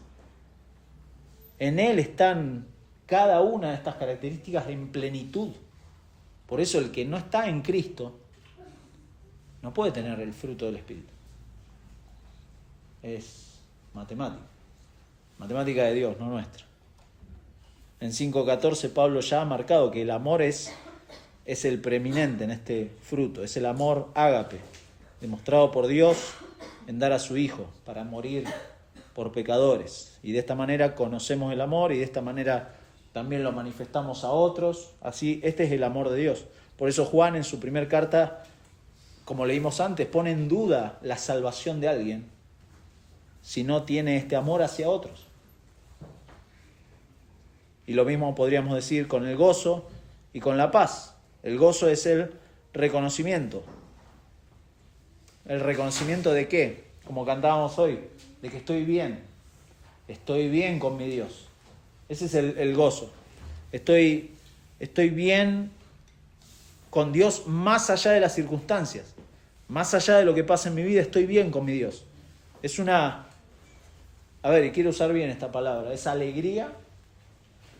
En Él están cada una de estas características en plenitud. Por eso el que no está en Cristo no puede tener el fruto del Espíritu. Es matemática de Dios, no nuestra. En 5:14 Pablo ya ha marcado que el amor es el preeminente en este fruto, es el amor ágape, demostrado por Dios en dar a su Hijo para morir por pecadores. Y de esta manera conocemos el amor y de esta manera también lo manifestamos a otros. Así, este es el amor de Dios. Por eso Juan en su primer carta, como leímos antes, pone en duda la salvación de alguien si no tiene este amor hacia otros. Y lo mismo podríamos decir con el gozo y con la paz. El gozo es el reconocimiento. ¿El reconocimiento de qué? Como cantábamos hoy, de que estoy bien con mi Dios. Ese es el gozo. Estoy bien con Dios más allá de las circunstancias. Más allá de lo que pasa en mi vida, estoy bien con mi Dios. Es una... A ver, y quiero usar bien esta palabra. ¿Es alegría?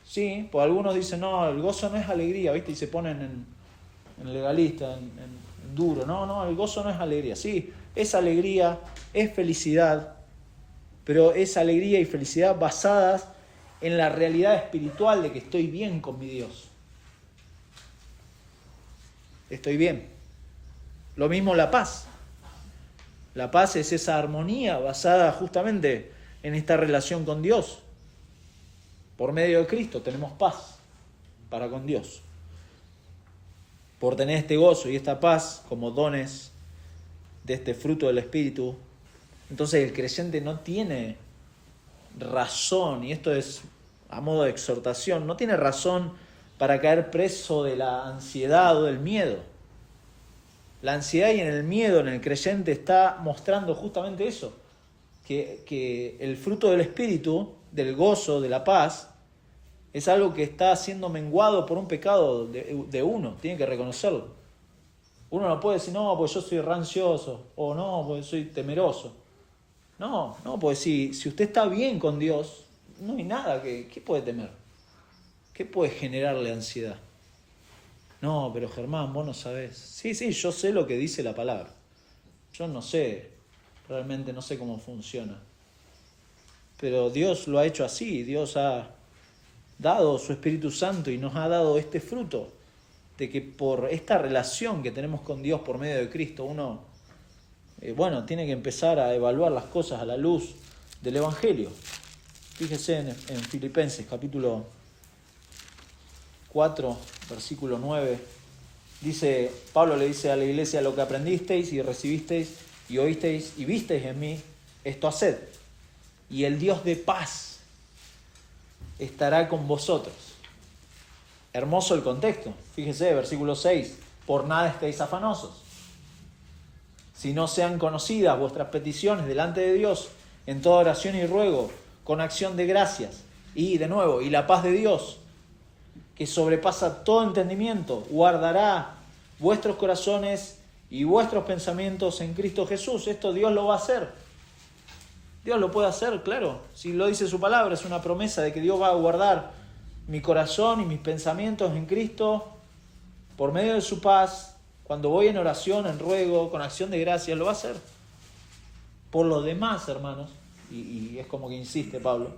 Sí, pues algunos dicen, no, el gozo no es alegría, ¿viste? Y se ponen en legalista, en duro. No, el gozo no es alegría. Sí, es alegría, es felicidad, pero es alegría y felicidad basadas en la realidad espiritual de que estoy bien con mi Dios. Estoy bien. Lo mismo la paz. La paz es esa armonía basada justamente en esta relación con Dios. Por medio de Cristo tenemos paz para con Dios. Por tener este gozo y esta paz como dones de este fruto del Espíritu, entonces el creyente no tiene razón, y esto es a modo de exhortación, no tiene razón para caer preso de la ansiedad o del miedo. La ansiedad y el miedo en el creyente está mostrando justamente eso, que el fruto del Espíritu, del gozo, de la paz, es algo que está siendo menguado por un pecado de uno, tiene que reconocerlo. Uno no puede decir, no, pues yo soy rancioso, o no, pues soy temeroso. No, pues si usted está bien con Dios, no hay nada ¿qué puede temer? ¿Qué puede generarle ansiedad? No, pero Germán, vos no sabés. Sí, yo sé lo que dice la palabra. Yo no sé, realmente no sé cómo funciona. Pero Dios lo ha hecho así, Dios ha dado su Espíritu Santo y nos ha dado este fruto de que por esta relación que tenemos con Dios por medio de Cristo, uno, tiene que empezar a evaluar las cosas a la luz del Evangelio. Fíjese en Filipenses, capítulo 4, versículo 9. Pablo le dice a la iglesia, lo que aprendisteis y recibisteis y oísteis y visteis en mí, esto haced. Y el Dios de paz estará con vosotros. Hermoso el contexto. Fíjese, versículo 6. Por nada estéis afanosos, si no sean conocidas vuestras peticiones delante de Dios en toda oración y ruego, con acción de gracias. Y de nuevo, y la paz de Dios, que sobrepasa todo entendimiento, guardará vuestros corazones y vuestros pensamientos en Cristo Jesús. Esto Dios lo va a hacer. Dios lo puede hacer, claro. Si lo dice su palabra, es una promesa de que Dios va a guardar mi corazón y mis pensamientos en Cristo por medio de su paz. Cuando voy en oración, en ruego, con acción de gracias, lo va a hacer. Por lo demás, hermanos, y es como que insiste Pablo,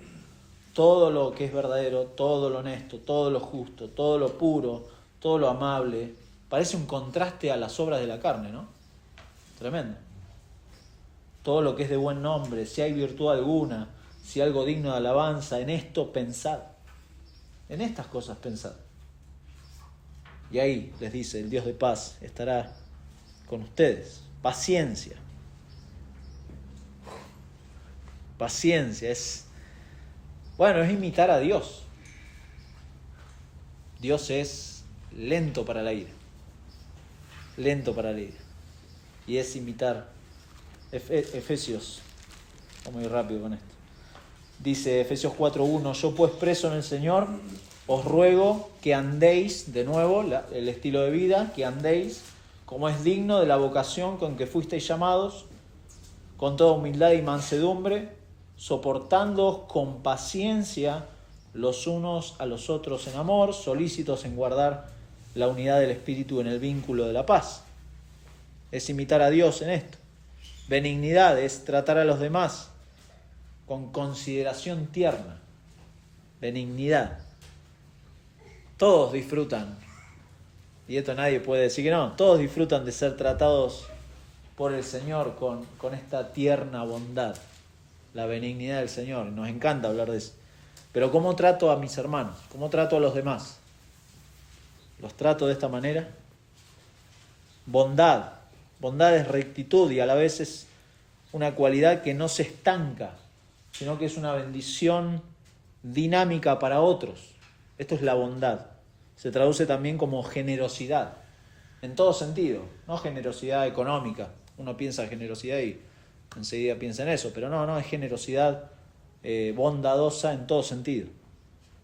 todo lo que es verdadero, todo lo honesto, todo lo justo, todo lo puro, todo lo amable, parece un contraste a las obras de la carne, ¿no? Tremendo. Todo lo que es de buen nombre, si hay virtud alguna, si algo digno de alabanza, en esto pensad. En estas cosas pensad. Y ahí les dice, el Dios de paz estará con ustedes. Paciencia. Paciencia es imitar a Dios. Dios es lento para la ira. Lento para la ira. Y es imitar. Efesios. Vamos a ir rápido con esto. Dice Efesios 4:1, yo pues preso en el Señor, os ruego que andéis, de nuevo, el estilo de vida, que andéis como es digno de la vocación con que fuisteis llamados, con toda humildad y mansedumbre, soportándoos con paciencia los unos a los otros en amor, solícitos en guardar la unidad del Espíritu en el vínculo de la paz. Es imitar a Dios en esto. Benignidad es tratar a los demás con consideración tierna. Benignidad. Todos disfrutan, y esto nadie puede decir que no, todos disfrutan de ser tratados por el Señor con esta tierna bondad, la benignidad del Señor. Nos encanta hablar de eso. Pero ¿cómo trato a mis hermanos? ¿Cómo trato a los demás? ¿Los trato de esta manera? Bondad. Bondad es rectitud y a la vez es una cualidad que no se estanca, sino que es una bendición dinámica para otros. Esto es la bondad. Se traduce también como generosidad, en todo sentido, no generosidad económica. Uno piensa en generosidad y enseguida piensa en eso, pero no, es generosidad bondadosa en todo sentido.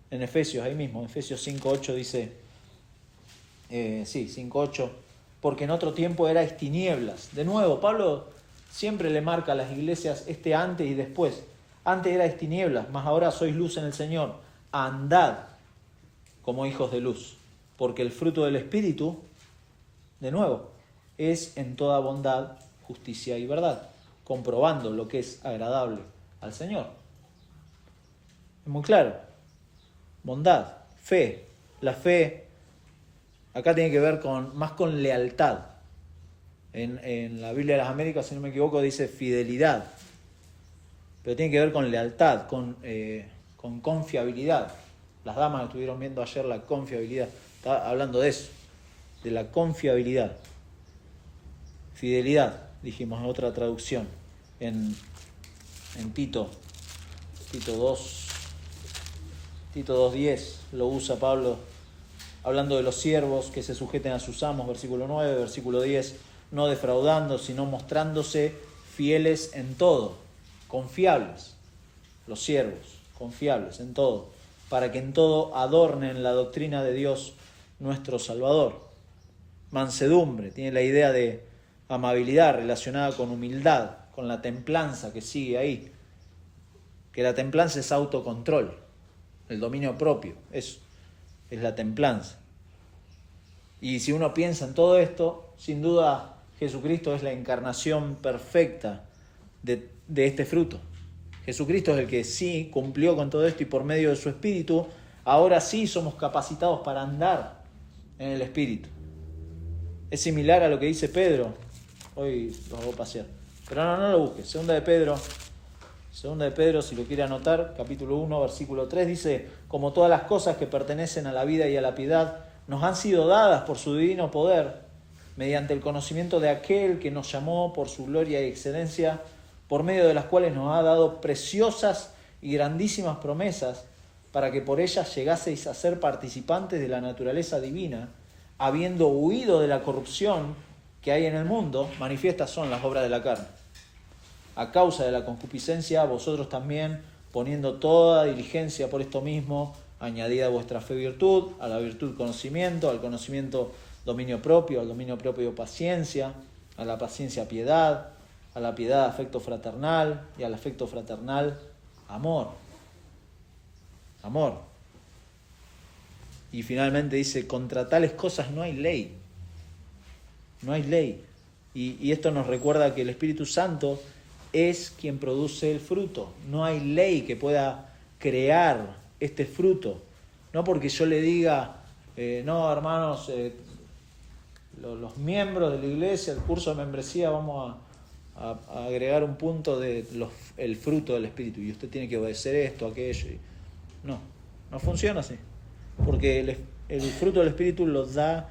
En Efesios, ahí mismo, Efesios 5:8 dice, 5:8, porque en otro tiempo erais tinieblas. De nuevo, Pablo siempre le marca a las iglesias este antes y después. Antes erais tinieblas, mas ahora sois luz en el Señor. Andad como hijos de luz, porque el fruto del Espíritu, de nuevo, es en toda bondad, justicia y verdad, comprobando lo que es agradable al Señor. Es muy claro. Bondad, fe. La fe acá tiene que ver más con lealtad. En la Biblia de las Américas, si no me equivoco, dice fidelidad. Pero tiene que ver con lealtad, con confiabilidad. Las damas estuvieron viendo ayer la confiabilidad. Estaba hablando de eso, de la confiabilidad. Fidelidad, dijimos en otra traducción. En Tito 2:10 lo usa Pablo, hablando de los siervos que se sujeten a sus amos, versículo 9, versículo 10, no defraudando, sino mostrándose fieles en todo, confiables, los siervos, confiables en todo, para que en todo adornen la doctrina de Dios nuestro Salvador. Mansedumbre, tiene la idea de amabilidad relacionada con humildad, con la templanza que sigue ahí, que la templanza es autocontrol, el dominio propio, eso es la templanza. Y si uno piensa en todo esto, sin duda Jesucristo es la encarnación perfecta de este fruto. Jesucristo es el que sí cumplió con todo esto y por medio de su Espíritu, ahora sí somos capacitados para andar en el Espíritu. Es similar a lo que dice Pedro. Hoy lo hago pasear. Pero no lo busques. Segunda de Pedro, si lo quiere anotar, capítulo 1, versículo 3, dice, como todas las cosas que pertenecen a la vida y a la piedad, nos han sido dadas por su divino poder, mediante el conocimiento de aquel que nos llamó por su gloria y excelencia, por medio de las cuales nos ha dado preciosas y grandísimas promesas, para que por ellas llegaseis a ser participantes de la naturaleza divina, habiendo huido de la corrupción que hay en el mundo. Manifiestas son las obras de la carne. A causa de la concupiscencia, vosotros también, poniendo toda diligencia por esto mismo, añadid a vuestra fe virtud, a la virtud conocimiento, al conocimiento dominio propio, al dominio propio paciencia, a la paciencia piedad, a la piedad afecto fraternal y al afecto fraternal amor. Amor. Y finalmente dice, contra tales cosas no hay ley. No hay ley. Y esto nos recuerda que el Espíritu Santo es quien produce el fruto. No hay ley que pueda crear este fruto. No porque yo le diga, no hermanos, los miembros de la iglesia, el curso de membresía, vamos a agregar un punto de el fruto del Espíritu, y usted tiene que obedecer esto, aquello. No funciona así. Porque el fruto del Espíritu lo da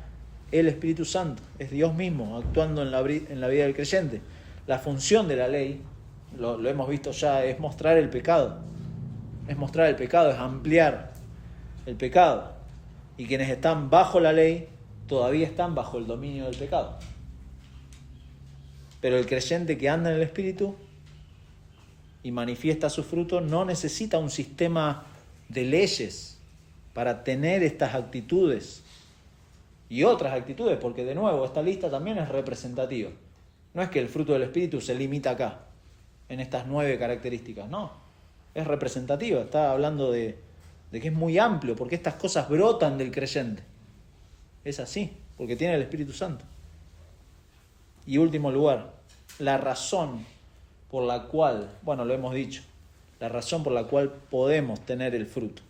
el Espíritu Santo. Es Dios mismo actuando en la vida del creyente. La función de la ley, lo hemos visto ya, es mostrar el pecado. Es mostrar el pecado, es ampliar el pecado. Y quienes están bajo la ley todavía están bajo el dominio del pecado. Pero el creyente que anda en el Espíritu y manifiesta su fruto no necesita un sistema de leyes para tener estas actitudes y otras actitudes, porque de nuevo esta lista también es representativa. No es que el fruto del Espíritu se limita acá, en estas 9 características, no, es representativa, está hablando de que es muy amplio, porque estas cosas brotan del creyente. Es así, porque tiene el Espíritu Santo. Y último lugar, la razón por la cual, bueno, lo hemos dicho, la razón por la cual podemos tener el fruto.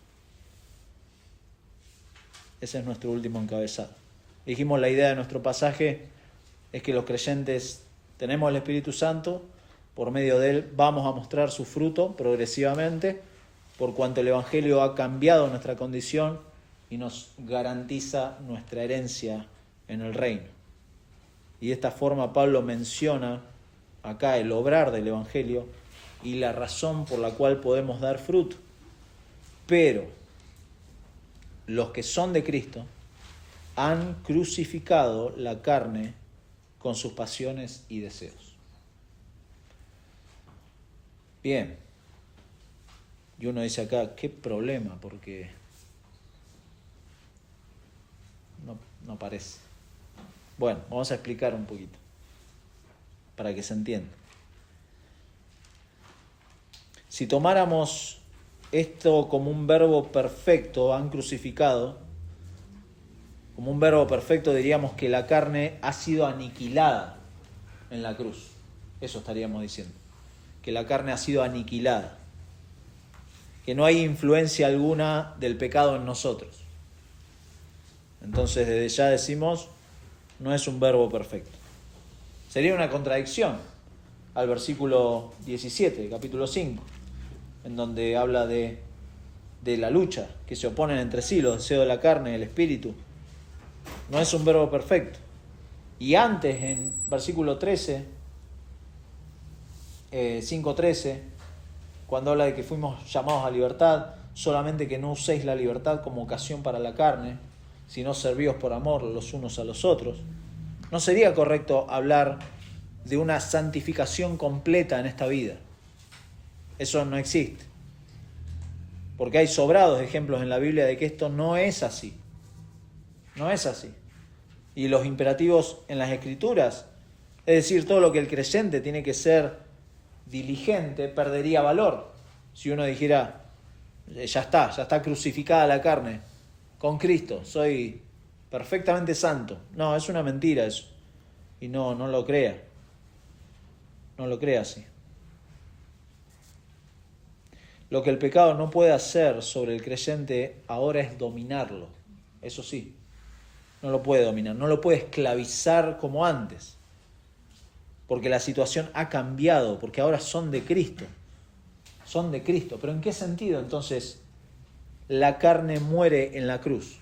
Ese es nuestro último encabezado. Dijimos, la idea de nuestro pasaje es que los creyentes tenemos el Espíritu Santo, por medio de él vamos a mostrar su fruto progresivamente, por cuanto el Evangelio ha cambiado nuestra condición y nos garantiza nuestra herencia en el reino. Y de esta forma Pablo menciona acá el obrar del Evangelio y la razón por la cual podemos dar fruto. Pero los que son de Cristo han crucificado la carne con sus pasiones y deseos. Bien. Y uno dice acá, ¿qué problema? Porque no parece. Bueno, vamos a explicar un poquito para que se entienda. Si tomáramos esto como un verbo perfecto, han crucificado, como un verbo perfecto diríamos que la carne ha sido aniquilada en la cruz. Eso estaríamos diciendo, que la carne ha sido aniquilada, que no hay influencia alguna del pecado en nosotros. Entonces desde ya decimos, no es un verbo perfecto. Sería una contradicción al versículo 17, capítulo 5, en donde habla de la lucha que se oponen entre sí, los deseos de la carne y el espíritu. No es un verbo perfecto. Y antes, en versículo 13, 5:13, cuando habla de que fuimos llamados a libertad, solamente que no uséis la libertad como ocasión para la carne, sino servíos por amor los unos a los otros. No sería correcto hablar de una santificación completa en esta vida. Eso no existe. Porque hay sobrados ejemplos en la Biblia de que esto no es así. No es así. Y los imperativos en las Escrituras, es decir, todo lo que el creyente tiene que ser diligente, perdería valor. Si uno dijera, ya está crucificada la carne con Cristo, soy perfectamente santo. No, es una mentira eso. Y no lo crea. No lo crea así. Lo que el pecado no puede hacer sobre el creyente ahora es dominarlo. Eso sí, no lo puede dominar, no lo puede esclavizar como antes. Porque la situación ha cambiado, porque ahora son de Cristo. Son de Cristo. ¿Pero en qué sentido entonces la carne muere en la cruz?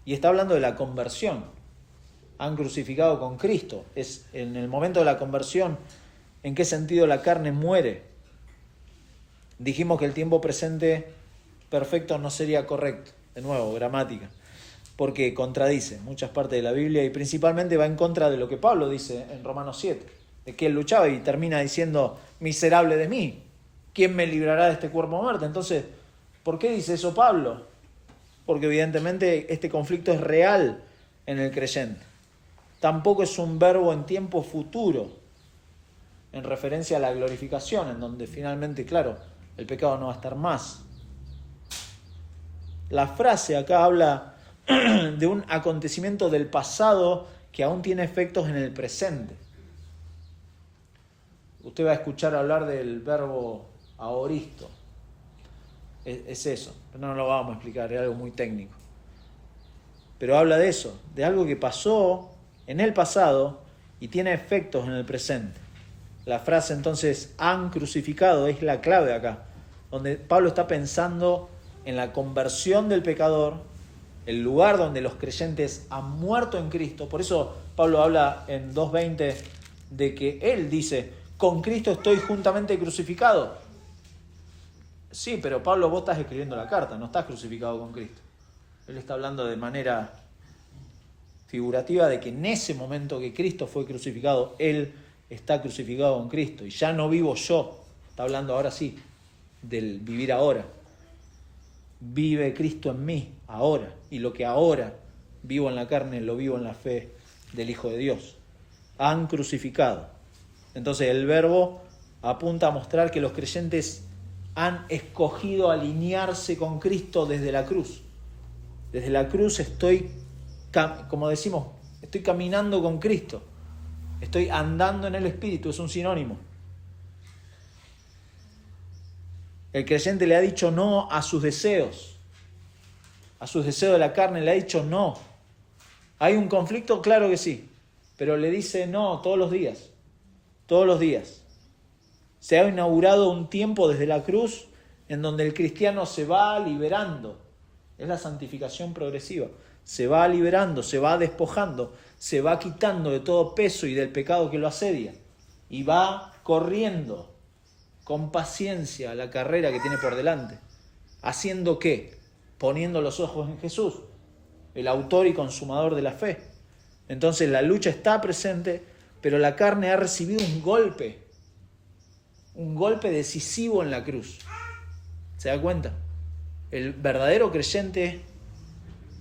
Y está hablando de la conversión. Han crucificado con Cristo. Es en el momento de la conversión, ¿en qué sentido la carne muere? Dijimos que el tiempo presente perfecto no sería correcto. De nuevo, gramática. Porque contradice muchas partes de la Biblia y principalmente va en contra de lo que Pablo dice en Romanos 7. De que él luchaba y termina diciendo, miserable de mí, ¿quién me librará de este cuerpo muerto? Entonces, ¿por qué dice eso Pablo? Porque evidentemente este conflicto es real en el creyente. Tampoco es un verbo en tiempo futuro, en referencia a la glorificación, en donde finalmente, claro, el pecado no va a estar más. La frase acá habla de un acontecimiento del pasado que aún tiene efectos en el presente. Usted va a escuchar hablar del verbo aoristo. Es eso, no lo vamos a explicar, es algo muy técnico. Pero habla de eso, de algo que pasó en el pasado y tiene efectos en el presente. La frase entonces, han crucificado, es la clave acá, donde Pablo está pensando en la conversión del pecador, el lugar donde los creyentes han muerto en Cristo. Por eso Pablo habla en 2:20 de que él dice, con Cristo estoy juntamente crucificado. Sí, pero Pablo, vos estás escribiendo la carta, no estás crucificado con Cristo. Él está hablando de manera figurativa de que en ese momento que Cristo fue crucificado, él está crucificado con Cristo. Y ya no vivo yo, está hablando ahora sí, del vivir ahora. Vive Cristo en mí ahora, y lo que ahora vivo en la carne lo vivo en la fe del Hijo de Dios. Han crucificado. Entonces el verbo apunta a mostrar que los creyentes han escogido alinearse con Cristo desde la cruz. Desde la cruz estoy, como decimos, estoy caminando con Cristo. Estoy andando en el Espíritu, es un sinónimo. El creyente le ha dicho no a sus deseos de la carne, le ha dicho no. ¿Hay un conflicto? Claro que sí, pero le dice no todos los días. Se ha inaugurado un tiempo desde la cruz en donde el cristiano se va liberando. Es la santificación progresiva. Se va liberando, se va despojando, se va quitando de todo peso y del pecado que lo asedia. Y va corriendo con paciencia la carrera que tiene por delante. ¿Haciendo qué? Poniendo los ojos en Jesús, el autor y consumador de la fe. Entonces la lucha está presente, pero la carne ha recibido un golpe decisivo en la cruz. ¿Se da cuenta? El verdadero creyente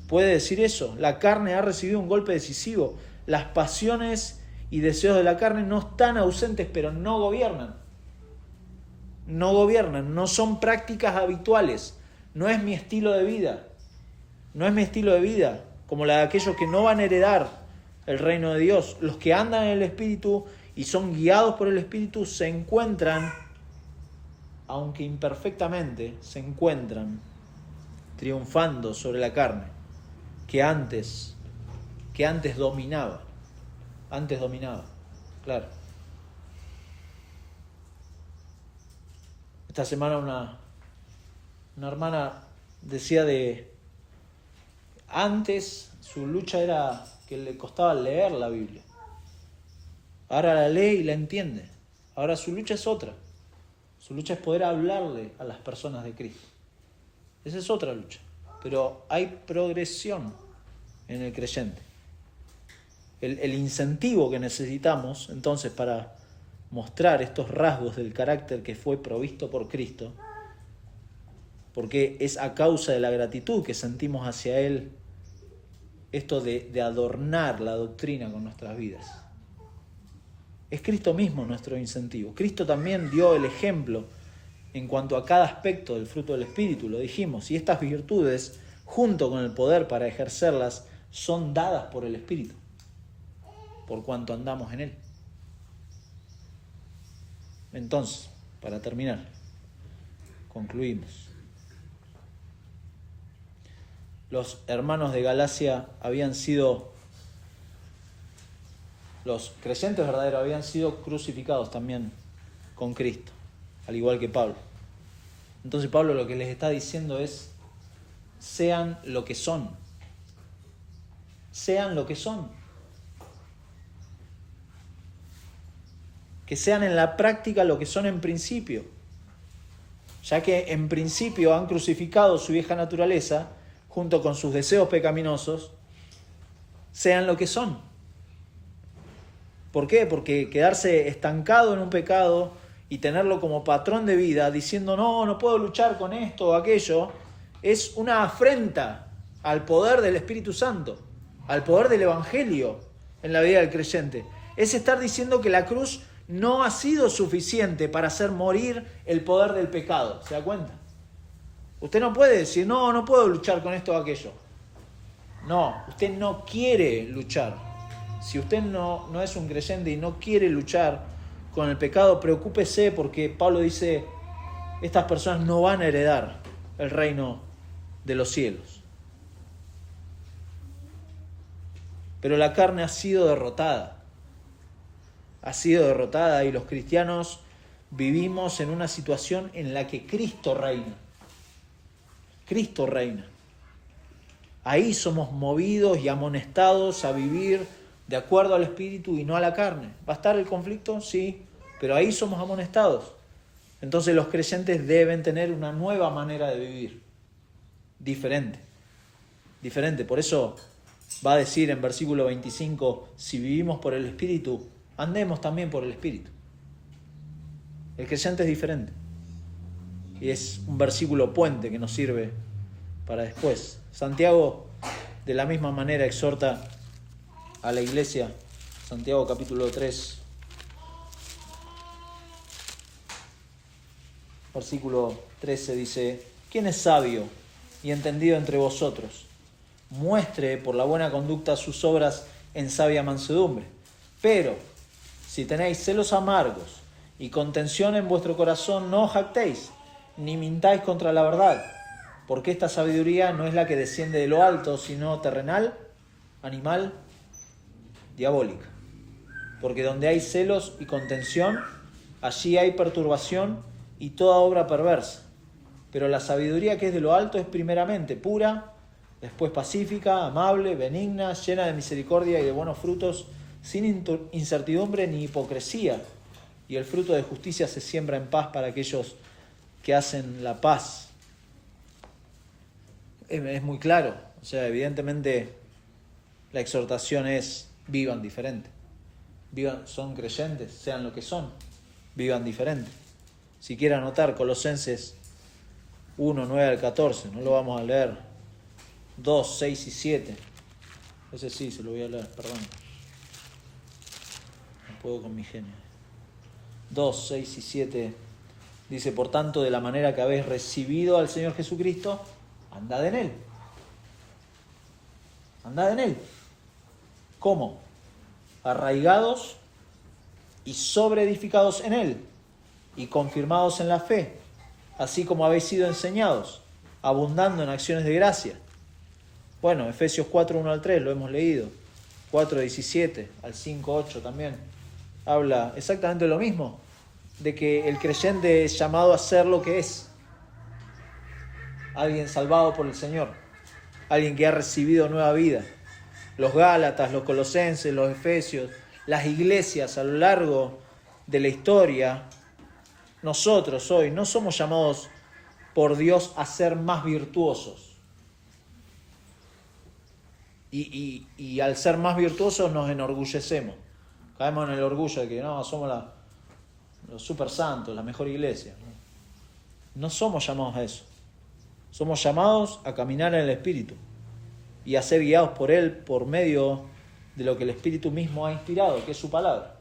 puede decir eso. La carne ha recibido un golpe decisivo. Las pasiones y deseos de la carne no están ausentes, pero no gobiernan. No son prácticas habituales. No es mi estilo de vida. Como la de aquellos que no van a heredar el reino de Dios. Los que andan en el Espíritu y son guiados por el Espíritu se encuentran, aunque imperfectamente, triunfando sobre la carne que antes dominaba. Claro. Esta semana una hermana decía de antes su lucha era que le costaba leer la Biblia. Ahora la lee y la entiende. Ahora su lucha es otra. Su lucha es poder hablarle a las personas de Cristo. Esa es otra lucha. Pero hay progresión en el creyente. El incentivo que necesitamos entonces para mostrar estos rasgos del carácter que fue provisto por Cristo, porque es a causa de la gratitud que sentimos hacia Él, esto de adornar la doctrina con nuestras vidas. Es Cristo mismo nuestro incentivo. Cristo también dio el ejemplo en cuanto a cada aspecto del fruto del Espíritu, lo dijimos, y estas virtudes, junto con el poder para ejercerlas, son dadas por el Espíritu, por cuanto andamos en Él. Entonces, para terminar, concluimos. Los hermanos de Galacia los creyentes verdaderos habían sido crucificados también con Cristo, al igual que Pablo. Entonces Pablo lo que les está diciendo es, sean lo que son. Sean lo que son. Que sean en la práctica lo que son en principio. Ya que en principio han crucificado su vieja naturaleza, junto con sus deseos pecaminosos, sean lo que son. ¿Por qué? Porque quedarse estancado en un pecado y tenerlo como patrón de vida, diciendo no puedo luchar con esto o aquello, es una afrenta al poder del Espíritu Santo, al poder del Evangelio en la vida del creyente. Es estar diciendo que la cruz no ha sido suficiente para hacer morir el poder del pecado. ¿Se da cuenta? Usted no puede decir, no puedo luchar con esto o aquello. No, usted no quiere luchar. Si usted no es un creyente y no quiere luchar con el pecado, preocúpese, porque Pablo dice, estas personas no van a heredar el reino de los cielos. Pero la carne ha sido derrotada. ha sido derrotada y los cristianos vivimos en una situación en la que Cristo reina. Cristo reina. Ahí somos movidos y amonestados a vivir de acuerdo al Espíritu y no a la carne. ¿Va a estar el conflicto? Sí, pero ahí somos amonestados. Entonces los creyentes deben tener una nueva manera de vivir, diferente. Por eso va a decir en versículo 25, si vivimos por el Espíritu, andemos también por el Espíritu. El creyente es diferente. Y es un versículo puente que nos sirve para después. Santiago, de la misma manera, exhorta a la iglesia. Santiago capítulo 3, versículo 13 dice: ¿Quién es sabio y entendido entre vosotros? Muestre por la buena conducta sus obras en sabia mansedumbre. Pero si tenéis celos amargos y contención en vuestro corazón, no os jactéis, ni mintáis contra la verdad, porque esta sabiduría no es la que desciende de lo alto, sino terrenal, animal, diabólica. Porque donde hay celos y contención, allí hay perturbación y toda obra perversa. Pero la sabiduría que es de lo alto es primeramente pura, después pacífica, amable, benigna, llena de misericordia y de buenos frutos, sin incertidumbre ni hipocresía. Y el fruto de justicia se siembra en paz para aquellos que hacen la paz. Es muy claro. O sea, evidentemente la exhortación es: vivan diferente. Vivan, son creyentes, sean lo que son, vivan diferente. Si quiere anotar Colosenses 1, 9 al 14, no lo vamos a leer. 2, 6 y 7. Ese sí, se lo voy a leer, perdón. No puedo con mi genio. 2, 6 y 7 dice: por tanto, de la manera que habéis recibido al Señor Jesucristo, andad en Él. Andad en Él. ¿Cómo? Arraigados y sobreedificados en Él, y confirmados en la fe, así como habéis sido enseñados, abundando en acciones de gracia. Bueno, Efesios 4, 1 al 3 lo hemos leído. 4, 17 al 5, 8 también habla exactamente lo mismo, de que el creyente es llamado a ser lo que es: alguien salvado por el Señor, alguien que ha recibido nueva vida. Los Gálatas, los Colosenses, los Efesios, las iglesias a lo largo de la historia, nosotros hoy no somos llamados por Dios a ser más virtuosos. Y al ser más virtuosos nos enorgullecemos. Caemos en el orgullo de que no, somos los super santos, la mejor iglesia. No somos llamados a eso. Somos llamados a caminar en el Espíritu y a ser guiados por Él por medio de lo que el Espíritu mismo ha inspirado, que es su palabra.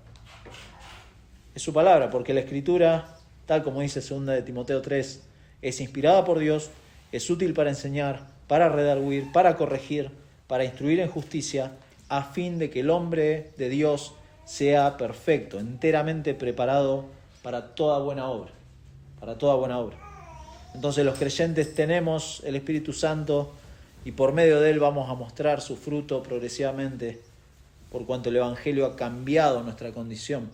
Es su palabra, porque la Escritura, tal como dice 2 de Timoteo 3, es inspirada por Dios, es útil para enseñar, para redarguir, para corregir, para instruir en justicia, a fin de que el hombre de Dios sea perfecto, enteramente preparado para toda buena obra. Para toda buena obra. Entonces los creyentes tenemos el Espíritu Santo y por medio de Él vamos a mostrar su fruto progresivamente, por cuanto el Evangelio ha cambiado nuestra condición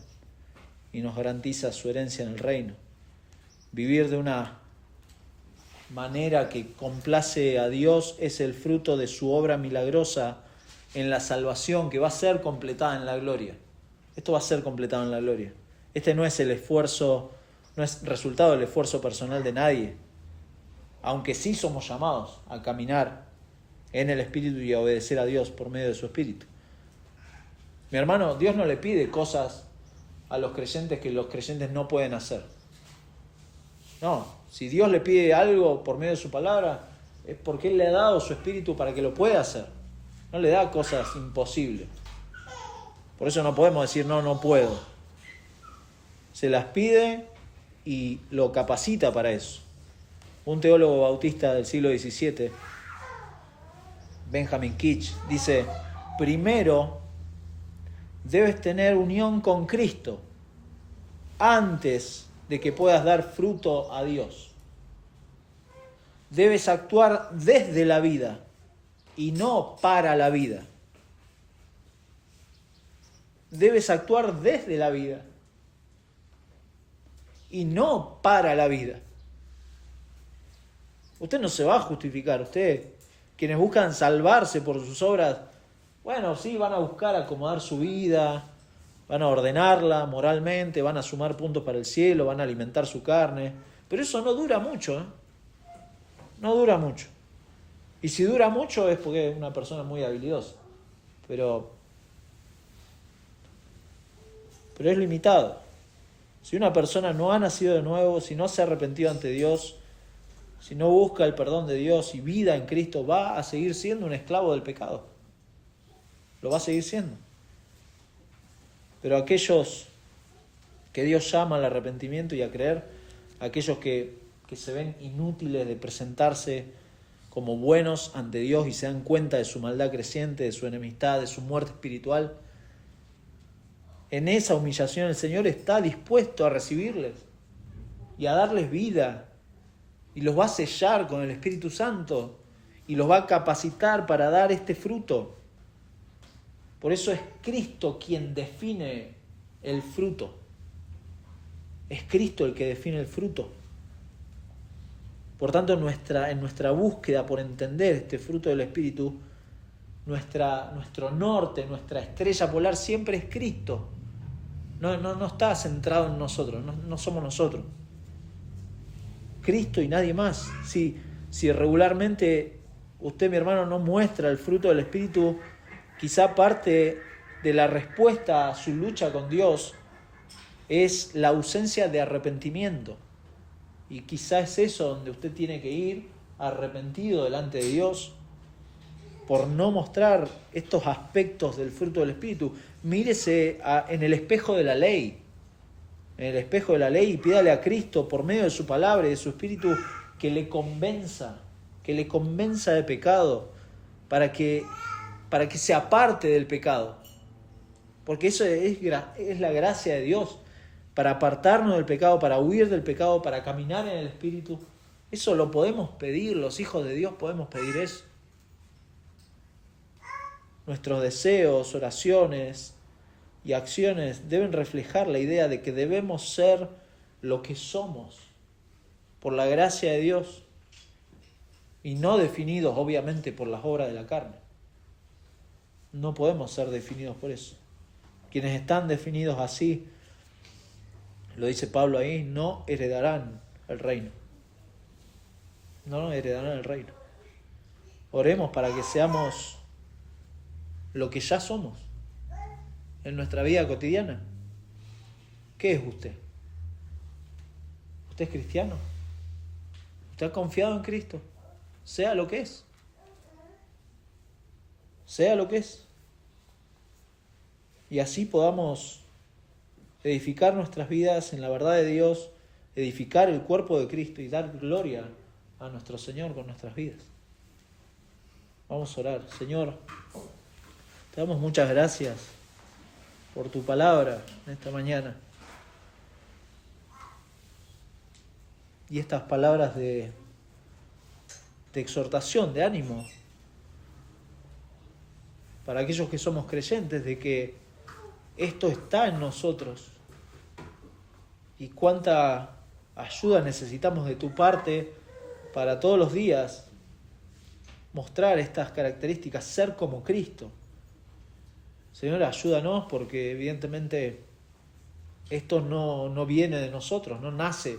y nos garantiza su herencia en el reino. Vivir de una manera que complace a Dios es el fruto de su obra milagrosa en la salvación, que va a ser completada en la gloria. Esto va a ser completado en la gloria. Este no es el esfuerzo, no es resultado del esfuerzo personal de nadie, aunque sí somos llamados a caminar en el Espíritu y a obedecer a Dios por medio de su Espíritu. Mi hermano, Dios no le pide cosas a los creyentes que los creyentes no pueden hacer. No, si Dios le pide algo por medio de su palabra, es porque Él le ha dado su Espíritu para que lo pueda hacer. No le da cosas imposibles. Por eso no podemos decir no puedo. Se las pide y lo capacita para eso. Un teólogo bautista del siglo XVII, Benjamin Kitch, dice: primero debes tener unión con Cristo antes de que puedas dar fruto a Dios. Debes actuar desde la vida y no para la vida. debes actuar desde la vida y no para la vida. Usted no se va a justificar. Usted, quienes buscan salvarse por sus obras, bueno, sí, van a buscar acomodar su vida, van a ordenarla moralmente, van a sumar puntos para el cielo, van a alimentar su carne, pero eso no dura mucho, ¿eh? No dura mucho. Y si dura mucho es porque es una persona muy habilidosa, pero es limitado. Si una persona no ha nacido de nuevo, si no se ha arrepentido ante Dios, si no busca el perdón de Dios y vida en Cristo, va a seguir siendo un esclavo del pecado. Lo va a seguir siendo. Pero aquellos que Dios llama al arrepentimiento y a creer, aquellos que se ven inútiles de presentarse como buenos ante Dios y se dan cuenta de su maldad creciente, de su enemistad, de su muerte espiritual, en esa humillación el Señor está dispuesto a recibirles y a darles vida, y los va a sellar con el Espíritu Santo y los va a capacitar para dar este fruto. Por eso es Cristo quien define el fruto. Es Cristo el que define el fruto. Por tanto, en nuestra búsqueda por entender este fruto del Espíritu, nuestro norte, nuestra estrella polar siempre es Cristo. No está centrado en nosotros, no somos nosotros. Cristo y nadie más. Si regularmente usted, mi hermano, no muestra el fruto del Espíritu, quizá parte de la respuesta a su lucha con Dios es la ausencia de arrepentimiento. Y quizá es eso donde usted tiene que ir arrepentido delante de Dios por no mostrar estos aspectos del fruto del Espíritu. Mírese en el espejo de la ley. En el espejo de la ley y pídale a Cristo por medio de su palabra y de su Espíritu que le convenza de pecado para que se aparte del pecado. Porque eso es la gracia de Dios, para apartarnos del pecado, para huir del pecado, para caminar en el Espíritu. Eso lo podemos pedir, los hijos de Dios podemos pedir eso. Nuestros deseos, oraciones y acciones deben reflejar la idea de que debemos ser lo que somos por la gracia de Dios y no definidos obviamente por las obras de la carne. No podemos ser definidos por eso. Quienes están definidos así, lo dice Pablo ahí, no heredarán el reino. No heredarán el reino. Oremos para que seamos lo que ya somos en nuestra vida cotidiana. ¿Qué es usted? ¿Usted es cristiano? ¿Usted ha confiado en Cristo? Sea lo que es. Sea lo que es. Y así podamos edificar nuestras vidas en la verdad de Dios, edificar el cuerpo de Cristo y dar gloria a nuestro Señor con nuestras vidas. Vamos a orar. Señor, te damos muchas gracias por tu palabra en esta mañana. Y estas palabras de exhortación, de ánimo, para aquellos que somos creyentes, de que esto está en nosotros. Y cuánta ayuda necesitamos de tu parte para todos los días mostrar estas características, ser como Cristo. Señor, ayúdanos porque evidentemente esto no viene de nosotros, no nace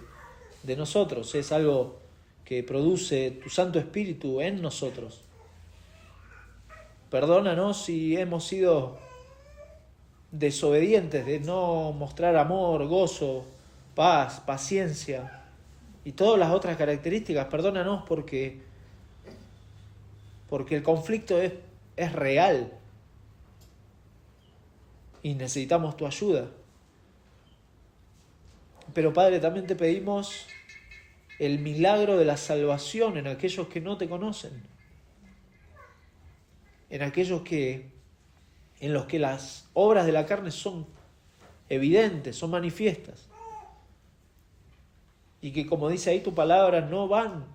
de nosotros, es algo que produce tu Santo Espíritu en nosotros. Perdónanos si hemos sido desobedientes de no mostrar amor, gozo, paz, paciencia y todas las otras características. Perdónanos porque el conflicto es real y necesitamos tu ayuda. Pero Padre, también te pedimos el milagro de la salvación en aquellos que no te conocen, en aquellos en los que las obras de la carne son evidentes, son manifiestas, y que, como dice ahí tu palabra, no van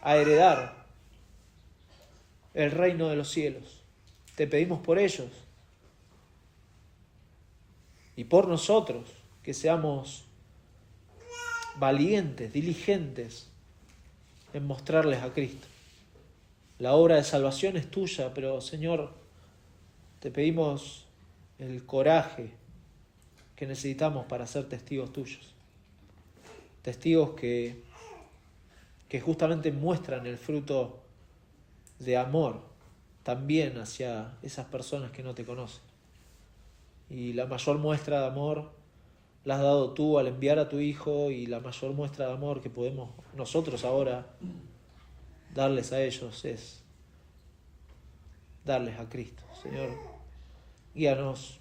a heredar el reino de los cielos. Te pedimos por ellos, y por nosotros, que seamos valientes, diligentes en mostrarles a Cristo. La obra de salvación es tuya, pero Señor, te pedimos el coraje que necesitamos para ser testigos tuyos. Testigos que justamente muestran el fruto de amor también hacia esas personas que no te conocen. Y la mayor muestra de amor la has dado tú al enviar a tu Hijo, y la mayor muestra de amor que podemos nosotros ahora darles a ellos es darles a Cristo. Señor, guíanos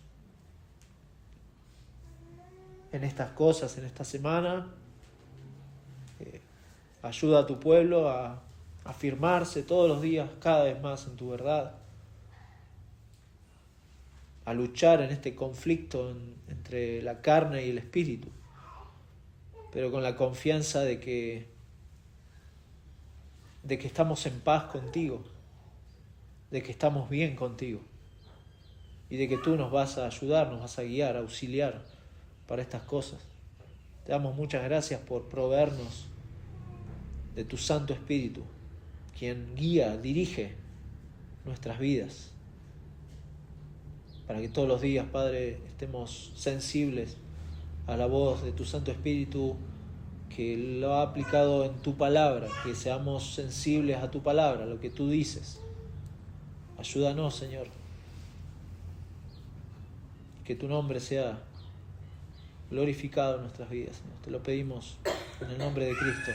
en estas cosas, en esta semana. Ayuda a tu pueblo a afirmarse todos los días cada vez más en tu verdad, a luchar en este conflicto entre la carne y el espíritu, pero con la confianza de que estamos en paz contigo, de que estamos bien contigo, y de que tú nos vas a ayudar, nos vas a guiar, a auxiliar para estas cosas. Te damos muchas gracias por proveernos de tu Santo Espíritu, quien guía, dirige nuestras vidas, para que todos los días, Padre, estemos sensibles a la voz de tu Santo Espíritu, que lo ha aplicado en tu palabra, que seamos sensibles a tu palabra, a lo que tú dices. Ayúdanos, Señor, que tu nombre sea glorificado en nuestras vidas. Te lo pedimos en el nombre de Cristo.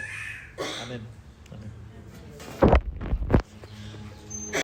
Amén. Amén.